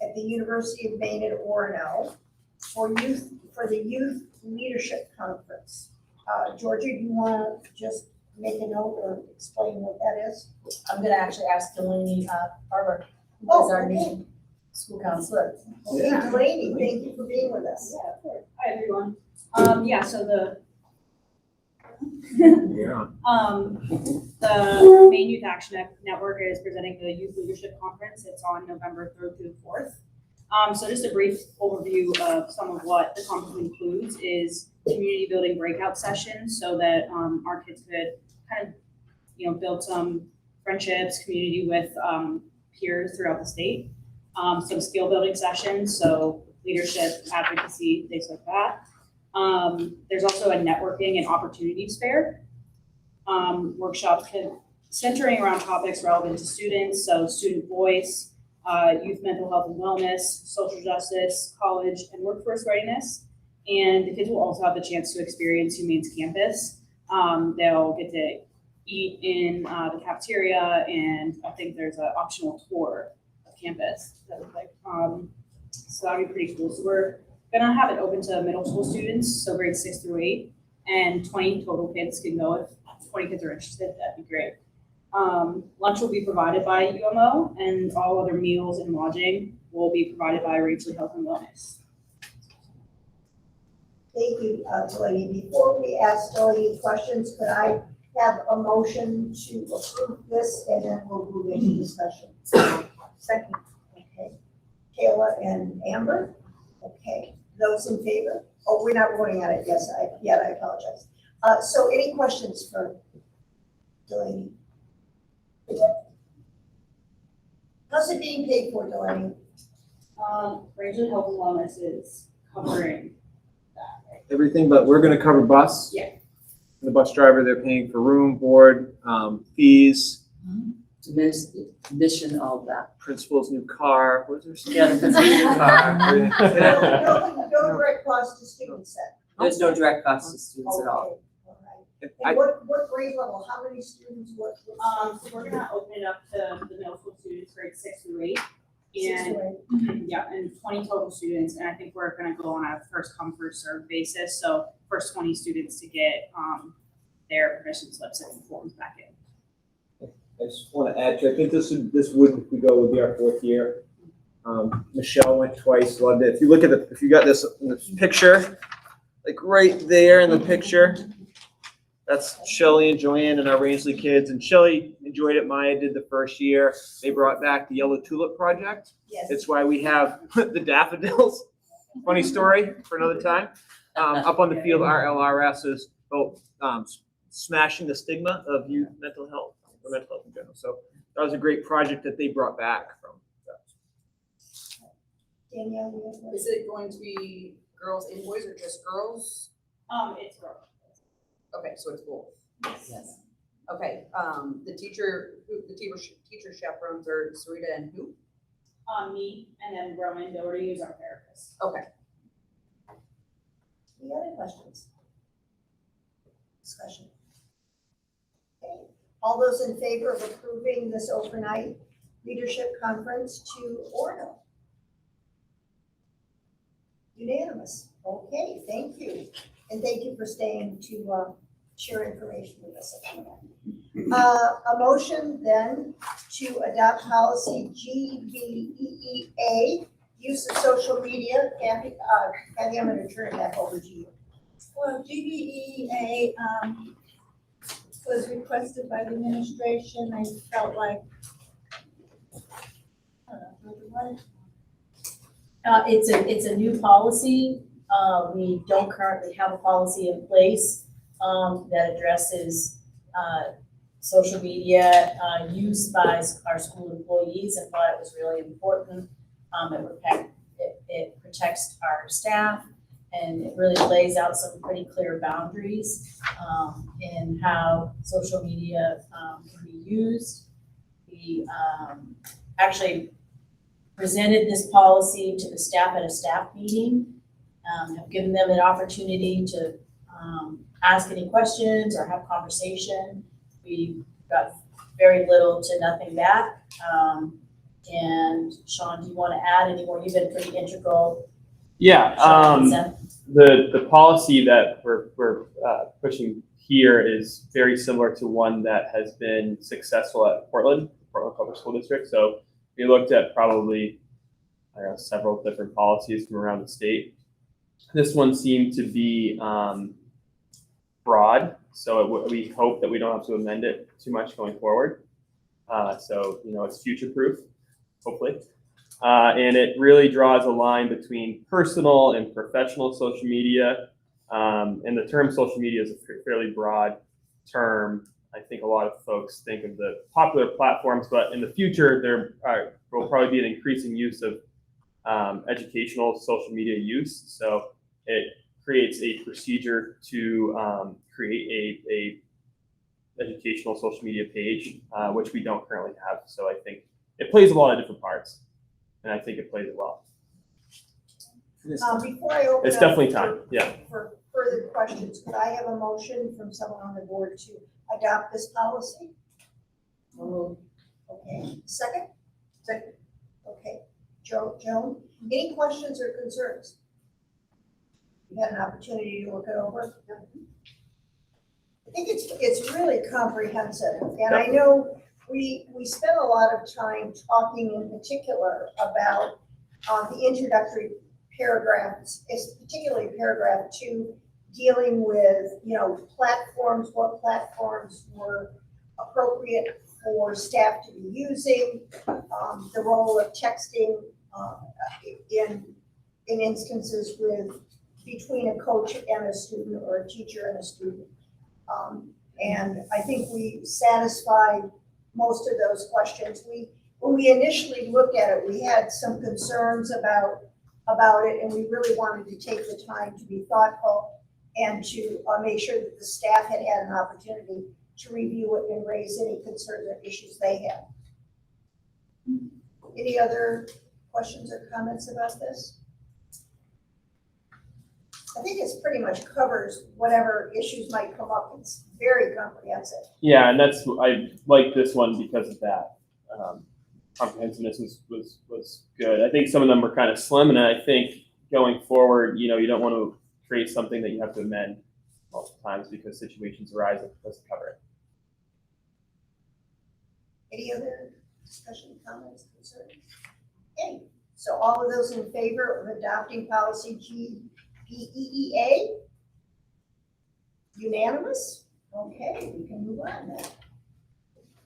at the University of Maine at Orono for the Youth Leadership Conference. Georgia, do you want to just make a note or explain what that is? I'm gonna actually ask Delaney Barber, who Oh, is our okay. new school counselor. Okay, Delaney, thank you for being with us. Yeah, of course. Hi, everyone. So Yeah. the Maine Youth Action Network is presenting the Youth Leadership Conference. It's on November 3rd through the 4th. So just a brief overview of some of what the conference includes is community building breakout sessions so that our kids could kind of, build some friendships, community with peers throughout the state. Some skill building sessions, so leadership, advocacy, things like that. There's also a networking and opportunities fair. Workshops centering around topics relevant to students, so student voice, youth mental health and wellness, social justice, college and workforce readiness. And the kids will also have the chance to experience UMaine's campus. They'll get to eat in the cafeteria, and I think there's an optional tour of campus. So that'll be pretty cool. So we're gonna have it open to middle school students, so grades 6 through 8, and 20 total kids can go. If 20 kids are interested, that'd be great. Lunch will be provided by UMO, and all other meals and lodging will be provided by Rangeley Health and Wellness. Thank you, Delaney. Before we ask Delaney questions, could I have a motion to approve this, and then we'll move into discussion? Second, okay. Kayla and Amber, okay. Those in favor? Oh, we're not voting on it, yes, I apologize. So any questions for Delaney? How's it being paid for, Delaney? Rangeland Health and Wellness is covering that, right? Everything, but we're gonna cover bus. Yeah. The bus driver, they're paying for room, board, fees, Mission, all that. principal's new car, what was there? Yeah, the principal's new car. Everything. No direct cost to students then? There's no direct cost to students at all. Okay, all right. I- And what grade level, how many students, what? So we're gonna open it up to the middle school students, grades 6 through 8. Six And, to eight. yeah, and 20 total students, and I think we're gonna go on a first come, first served basis, so first 20 students to get, their permission slips and forms back in. I just want to add to, I think this would, if we go, would be our 4th year. Michelle went twice, loved it. If you look at if you got this in this picture, like right there in the picture, that's Shelley and Joanne and our Rangeley kids. And Shelley enjoyed it. Maya did the first year. They brought back the Yellow Tulip Project. Yes. It's why we have the daffodils. Funny story for another time. Up on the field, our LRS is smashing the stigma of youth mental health, or mental health in general. So that was a great project that they brought back from that. Danielle, you have one? Is it going to be girls and boys or just girls? It's girls. Okay, so it's both. Yes. Okay, the teacher chaperones are Sarita and who? Me, and then Roman Doherty is our therapist. Okay. Any other questions? Discussion? Okay, all those in favor of approving this overnight leadership conference to Orno? Unanimous. Okay, thank you. And thank you for staying to share information with us. A motion then to adopt policy GBEEA, use of social media. Kathy, I'm going to turn it back over to you. Well, GBEA, was requested by the administration. I felt like, I don't know, what? It's a new policy. We don't currently have a policy in place that addresses social media use by our school employees, and thought it was really important. It protects our staff, and it really lays out some pretty clear boundaries in how social media can be used. We actually presented this policy to the staff at a staff meeting, have given them an opportunity to ask any questions or have conversation. We got very little to nothing back. And Sean, do you want to add any more? You've been pretty integral. Yeah, the policy that we're pushing here is very similar to one that has been successful at Portland Public School District. So we looked at probably, I don't know, several different policies from around the state. This one seemed to be broad, so we hope that we don't have to amend it too much going forward. So, it's future-proof, hopefully. And it really draws a line between personal and professional social media. And the term social media is a fairly broad term. I think a lot of folks think of the popular platforms, but in the future, there will probably be an increasing use of educational social media use. So it creates a procedure to create a educational social media page, which we don't currently have. So I think it plays a lot of different parts, and I think it plays it well. Before I open It's up definitely time, yeah. for further questions, could I have a motion from someone on the board to adopt this policy? Okay, second? Second. Okay, Joan, any questions or concerns? You had an opportunity to look it over? I think it's really comprehensive, and I know we spent a lot of time talking in particular about the introductory paragraphs, particularly paragraph 2, dealing with, platforms, what platforms were appropriate for staff to be using, the role of texting in instances between a coach and a student or a teacher and a student. And I think we satisfied most of those questions. When we initially looked at it, we had some concerns about it, and we really wanted to take the time to be thoughtful and to make sure that the staff had an opportunity to review it and raise any concerns or issues they had. Any other questions or comments about this? I think it's pretty much covers whatever issues might come up. It's very comprehensive. Yeah, and I like this one because of that. Comprehensiveness was good. I think some of them were kind of slim, and I think going forward, you don't want to create something that you have to amend multiple times because situations arise that doesn't cover it. Any other discussion, comments, concerns? Okay, so all of those in favor of adopting policy GBEEA? Unanimous? Okay, we can move on then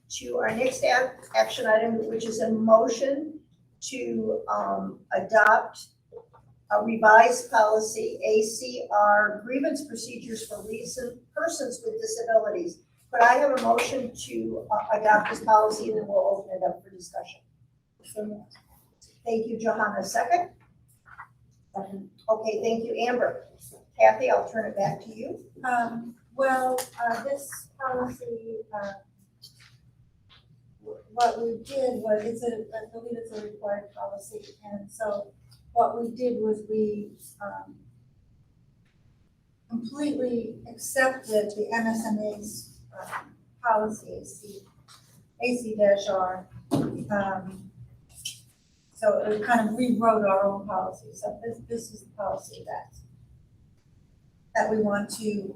to our next action item, which is a motion to adopt a revised policy, ACR, grievance procedures for persons with disabilities. Could I have a motion to adopt this policy, and then we'll open it up for discussion? Thank you, Johanna. Second? Okay, thank you, Amber. Kathy, I'll turn it back to you. This policy, what we did was, I believe it's a required policy, and so what we did was we completely accepted the MSMA's policy, AC-R. So we kind of rewrote our own policy. So this is the policy that we want to,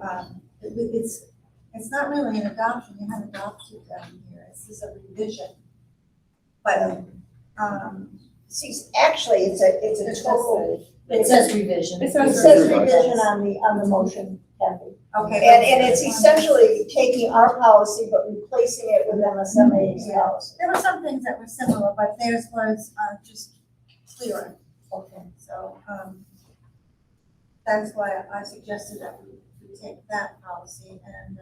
it's not really an adoption, you haven't adopted down here, this is a revision. But, actually, it's a total. It says revision. It says revision on the motion, Kathy. okay. And it's essentially taking our policy but replacing it with MSMA's policy. There were some things that were similar, but theirs was just clearer. Okay. So, that's why I suggested that we take that policy and,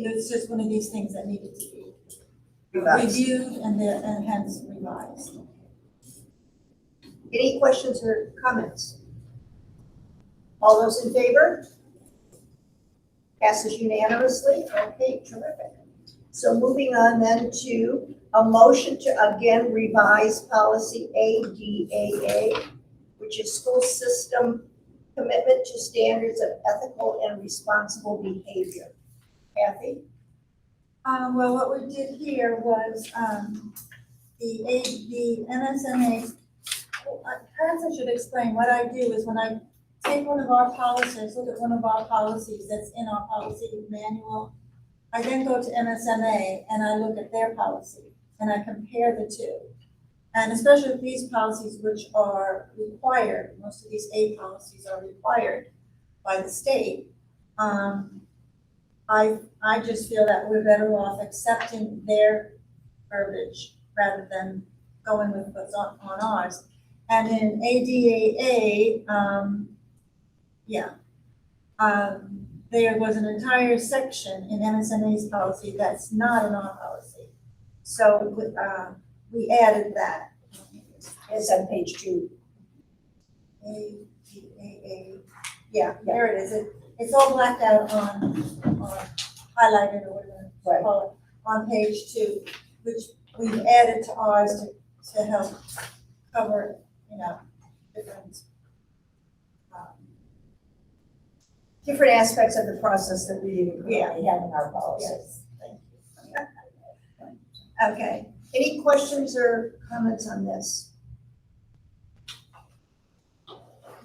it's just one of these things that needed to be reviewed and hence revised. Any questions or comments? All those in favor? Passes unanimously. Okay, terrific. So moving on then to a motion to again revise policy ADAA, which is school system commitment to standards of ethical and responsible behavior. Kathy? What we did here was, the MSMA, perhaps I should explain, what I do is when I take one of our policies, look at one of our policies that's in our policy manual, I then go to MSMA and I look at their policy and I compare the two. And especially with these policies which are required, most of these A policies are required by the state, I just feel that we're better off accepting their verbiage rather than going with what's on ours. And in ADAA, there was an entire section in MSMA's policy that's not in our policy. So we added that. It's on page 2. ADAA, yeah, there it is. It's all blacked out on highlighted or whatever you call it, on page 2, which we've added to ours to help cover, Different aspects of the process that we currently have in our policies. Yes. Thank you. Okay, any questions or comments on this?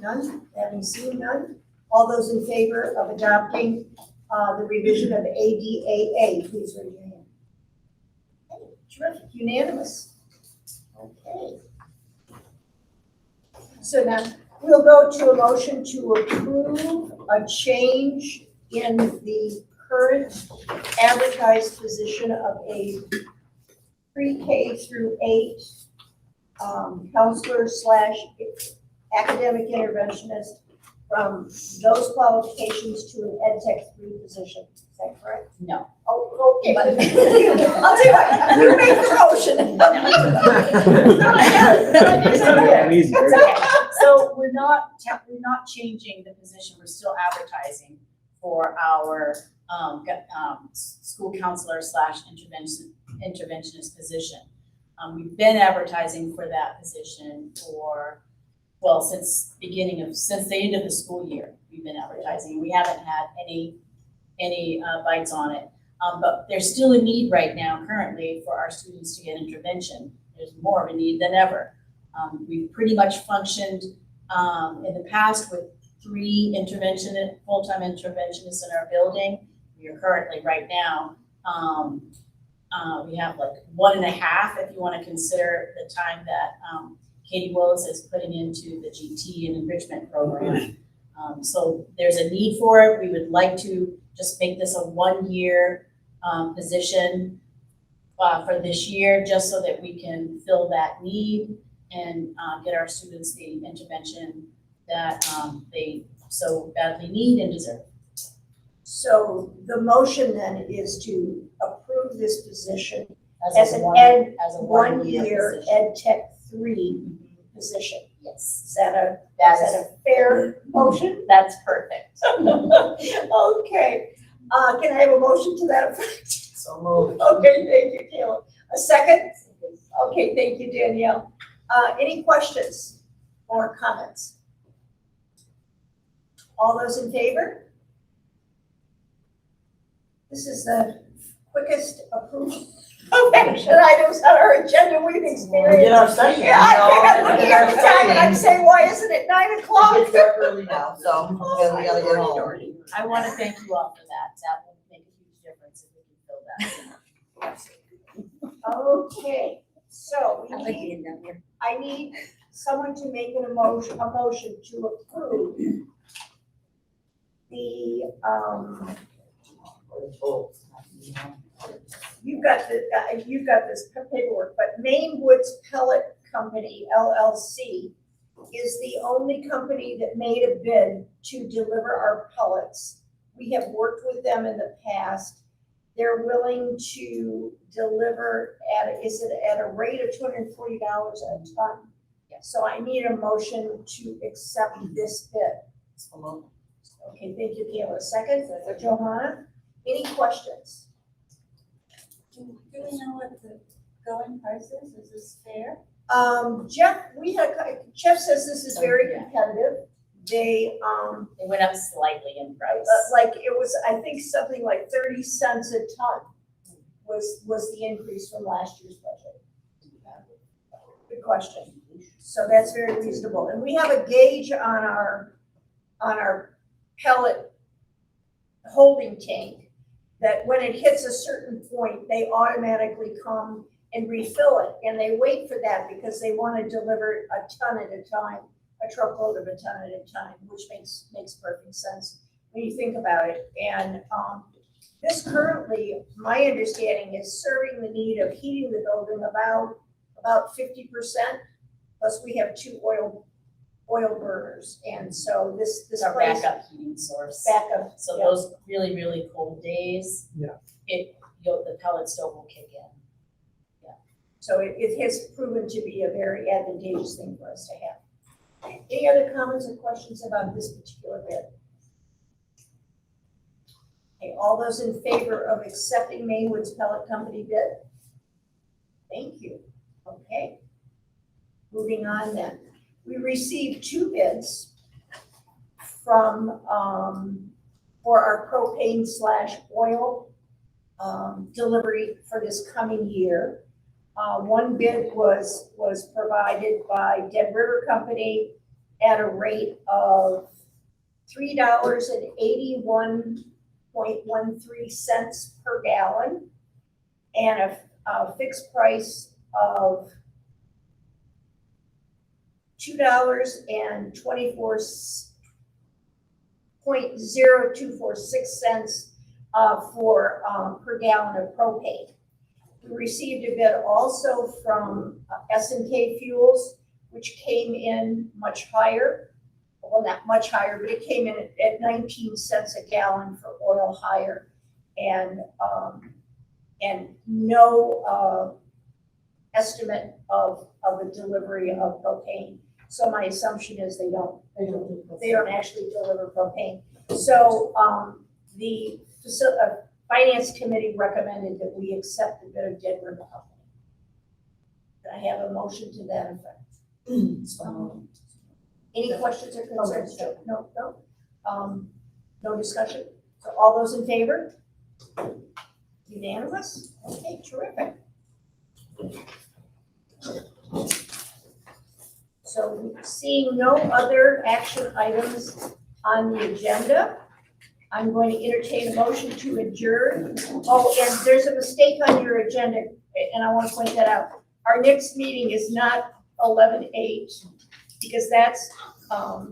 None? Having seen none? All those in favor of adopting the revision of ADAA, please raise your hand. Okay, terrific, unanimous. Okay. So now we'll go to a motion to approve a change in the current advertised position of a pre-K through 8 counselor slash academic interventionist from those qualifications to an ed tech 3 position. Is that correct? No. Oh, okay. I'll tell you what, you make the motion. It's not that easy, It's right? okay. So we're not changing the position, we're still advertising for our, school counselor slash interventionist position. We've been advertising for that position for, well, since the end of the school year, we've been advertising. We haven't had any bites on it. But there's still a need right now currently for our students to get intervention. There's more of a need than ever. We've pretty much functioned in the past with 3 full-time interventionists in our building. We are currently right now, we have like 1.5 if you want to consider the time that Katie Willis is putting into the GT and enrichment program. So there's a need for it. We would like to just make this a 1-year position for this year, just so that we can fill that need and get our students the intervention that they so badly need and deserve. So the motion then is to approve this position as As an a one-year position. ed tech 3 position. Yes, Is that a that is, fair motion? that's perfect. Okay, can I have a motion to that effect? So moved. Okay, thank you, Kayla. A second? Okay, thank you, Danielle. Any questions or comments? All those in favor? This is the quickest approval of action items on our agenda we've experienced. Get our second. Yeah, I think I'm looking at the time and I'm saying, why isn't it 9 o'clock? It's dark early now, so then we gotta get home. I want to thank you all for that. That will make a huge difference if we can fill that. Okay, so I like being down here. I need someone to make a motion to approve the, you've got this paperwork, but Maine Woods Pellet Company LLC is the only company that made a bid to deliver our pellets. We have worked with them in the past. They're willing to deliver at a rate of $240 a ton. So I need a motion to accept this bid. Okay, thank you, Kayla. Second, Johanna, any questions? Do we know what the going price is? Is this fair? Jeff says this is very competitive. They, It went up slightly in price. like, it was, I think something like 30 cents a ton was the increase from last year's budget. Good question. So that's very reasonable. And we have a gauge on our pellet holding tank that when it hits a certain point, they automatically come and refill it. And they wait for that because they want to deliver a ton at a time, a truckload of a ton at a time, which makes perfect sense when you think about it. And this currently, my understanding, is serving the need of heating the building about 50%. Plus we have 2 oil burners. And so this It's our place. backup heating source. Backup. So yeah. those really, really cold days. Yeah. The pellet stove will kick in. So it has proven to be a very advantageous thing for us to have. Any other comments or questions about this particular bid? Okay, all those in favor of accepting Maine Woods Pellet Company bid? Thank you. Okay. Moving on then. We received 2 bids from, for our propane / oil delivery for this coming year. One bid was provided by Dead River Company at a rate of $3.81.13 per gallon and a fixed price of $2.0246 for per gallon of propane. We received a bid also from S&K Fuels, which came in much higher. Well, not much higher, but it came in at 19 cents a gallon for oil higher. And no estimate of a delivery of propane. So my assumption is they don't actually deliver propane. So, the finance committee recommended that we accept the bid of Denver Company. Can I have a motion to that effect? Any questions or concerns? No. No discussion? So all those in favor? Unanimous? Okay, terrific. So seeing no other action items on the agenda, I'm going to entertain a motion to adjourn. Oh, and there's a mistake on your agenda, and I want to point that out. Our next meeting is not 11/8, because that's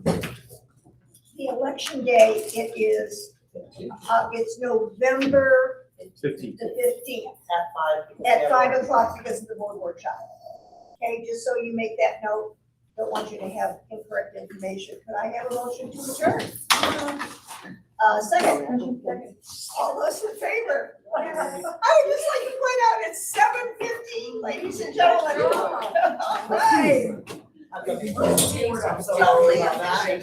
the election day. It is, it's November 15. the 15th. At 5 o'clock because of the board workshop. Okay, just so you make that note, don't want you to have incorrect information. Could I have a motion to adjourn? Second. All those in favor? I would just like to point out it's 7:15, ladies and gentlemen. All right. I'm so happy about that.